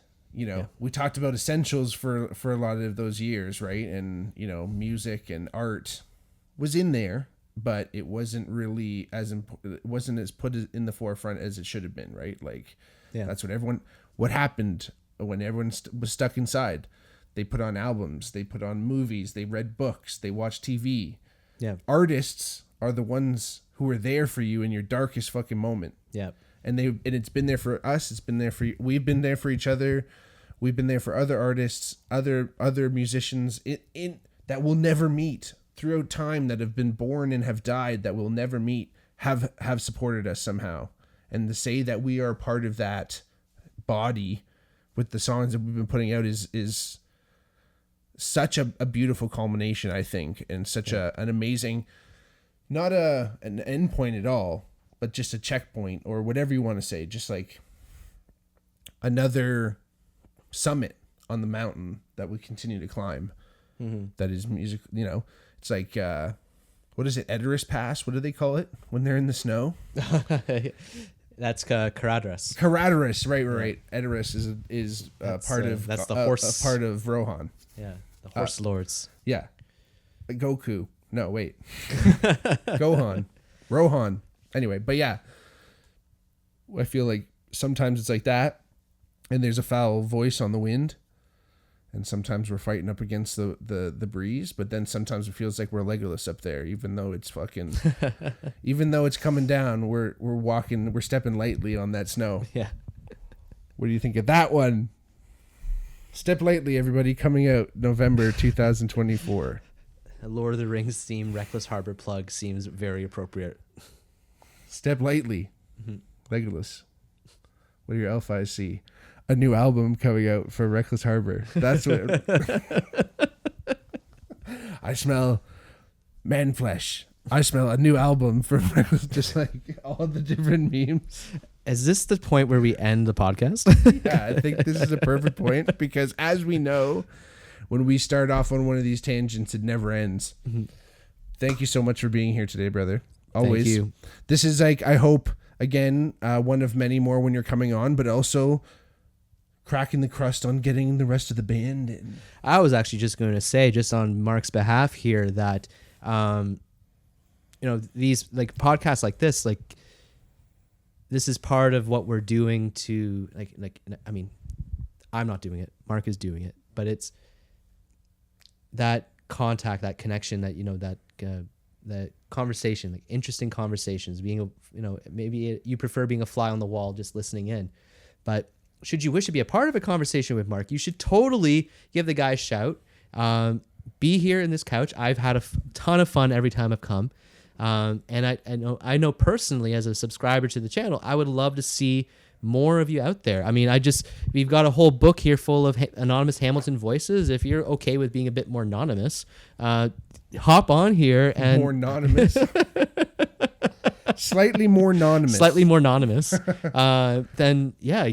we talked about essentials for a lot of those years, right? And music and art was in there, but it wasn't really it wasn't as put in the forefront as it should have been, right? Like, that's what happened when everyone was stuck inside. They put on albums, they put on movies, they read books, they watched TV. Yeah. Artists are the ones who are there for you in your darkest fucking moment. Yeah. And it's been there for us. It's been there for you. We've been there for each other. We've been there for other artists, other musicians in that we'll never meet throughout time, that have been born and have died, that we'll never meet, have supported us somehow. And to say that we are part of that body with the songs that we've been putting out is such a beautiful culmination, I think, and such an amazing, not an end point at all, but just a checkpoint, or whatever you want to say, just like another summit on the mountain that we continue to climb. That is music. It's like, what is it? Edoras Pass. What do they call it when they're in the snow? That's Caraderas. Caraderas, right. Edoras is part of that's the horse, part of Rohan. Yeah, the horse lords. Yeah, Goku. No, wait, Gohan, Rohan. Anyway, but yeah, I feel like sometimes it's like that, and there's a foul voice on the wind, and sometimes we're fighting up against the breeze, but then sometimes it feels like we're Legolas up there, even though it's fucking, even though it's coming down, we're stepping lightly on that snow. Yeah. What do you think of that one? Step Lightly, everybody, coming out November 2024. A Lord of the Rings theme Wreckless Harbour plug seems very appropriate. Step Lightly. Legolas. What do your elf eyes see? A new album coming out for Wreckless Harbour. That's what I smell. Man flesh. I smell a new album from Wreckless, just like all the different memes. Is this the point where we end the podcast? Yeah, I think this is a perfect point, because as we know, when we start off on one of these tangents, it never ends. Thank you so much for being here today, brother. Always. Thank you. This is, like, I hope, again, one of many more when you're coming on, but also cracking the crust on getting the rest of the band in. I was actually just going to say, just on Mark's behalf here, that these like podcasts like this, like, this is part of what we're doing to I mean, I'm not doing it, Mark is doing it, but it's that contact, that connection, that that conversation, like interesting conversations, being maybe you prefer being a fly on the wall just listening in, but should you wish to be a part of a conversation with Mark, you should totally give the guy a shout. Be here in this couch. I've had a ton of fun every time I've come. And I know personally, as a subscriber to the channel, I would love to see more of you out there. I mean, we've got a whole book here full of anonymous Hamilton voices. If you're okay with being a bit more anonymous, hop on here and more anonymous. Slightly more anonymous. Slightly more anonymous. Then yeah,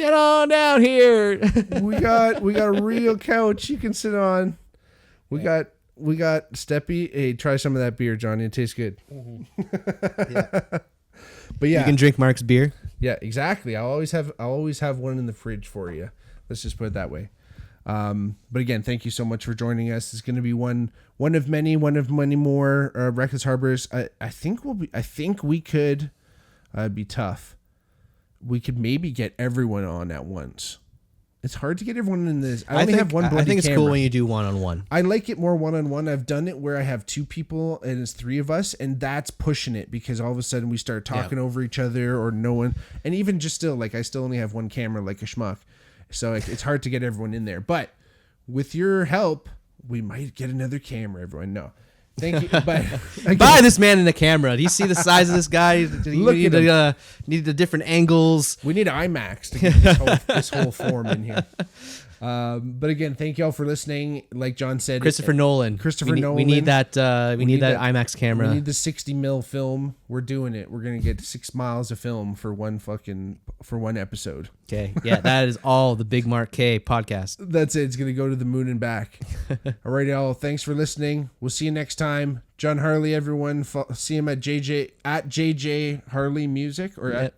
Get on down here. we got a real couch you can sit on. We got Steppy. Hey, try some of that beer, Johnny. It tastes good. Yeah. But yeah, You can drink Mark's beer. yeah, exactly. I'll always have one in the fridge for you. Let's just put it that way. But again, thank you so much for joining us. It's going to be one of many more Wreckless Harbors. I think we could be tough. We could maybe get everyone on at once. It's hard to get everyone in this. I think it's cool when you do one-on-one. I like it more one-on-one. I've done it where I have two people and it's three of us, and that's pushing it because all of a sudden we start talking over each other or no one. And even just still, like I still only have one camera like a schmuck. So it's hard to get everyone in there. But with your help, we might get another camera, everyone. No. Thank you. But again, Buy this man in the camera. Do you see the size of this guy? You need the different angles. we need IMAX to get this whole form in here. But again, thank y'all for listening. Like John said, Christopher Nolan. We need that. We need that IMAX camera. We need the 60 mil film. We're doing it. We're gonna get 6 miles of film for one episode. Okay. Yeah, that is all the Big Mark K podcast. That's it. It's gonna go to the moon and back. All right, y'all. Thanks for listening. We'll see you next time. Jon Harley, everyone. See him at JJ Harley Music at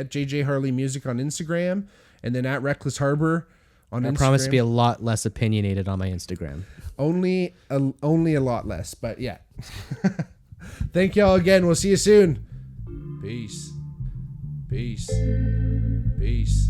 JJ Harley Music on Instagram, and then at Wreckless Harbour. I promise to be a lot less opinionated on my Instagram. Only a lot less, but yeah. Thank y'all again. We'll see you soon. Peace. Peace. Peace.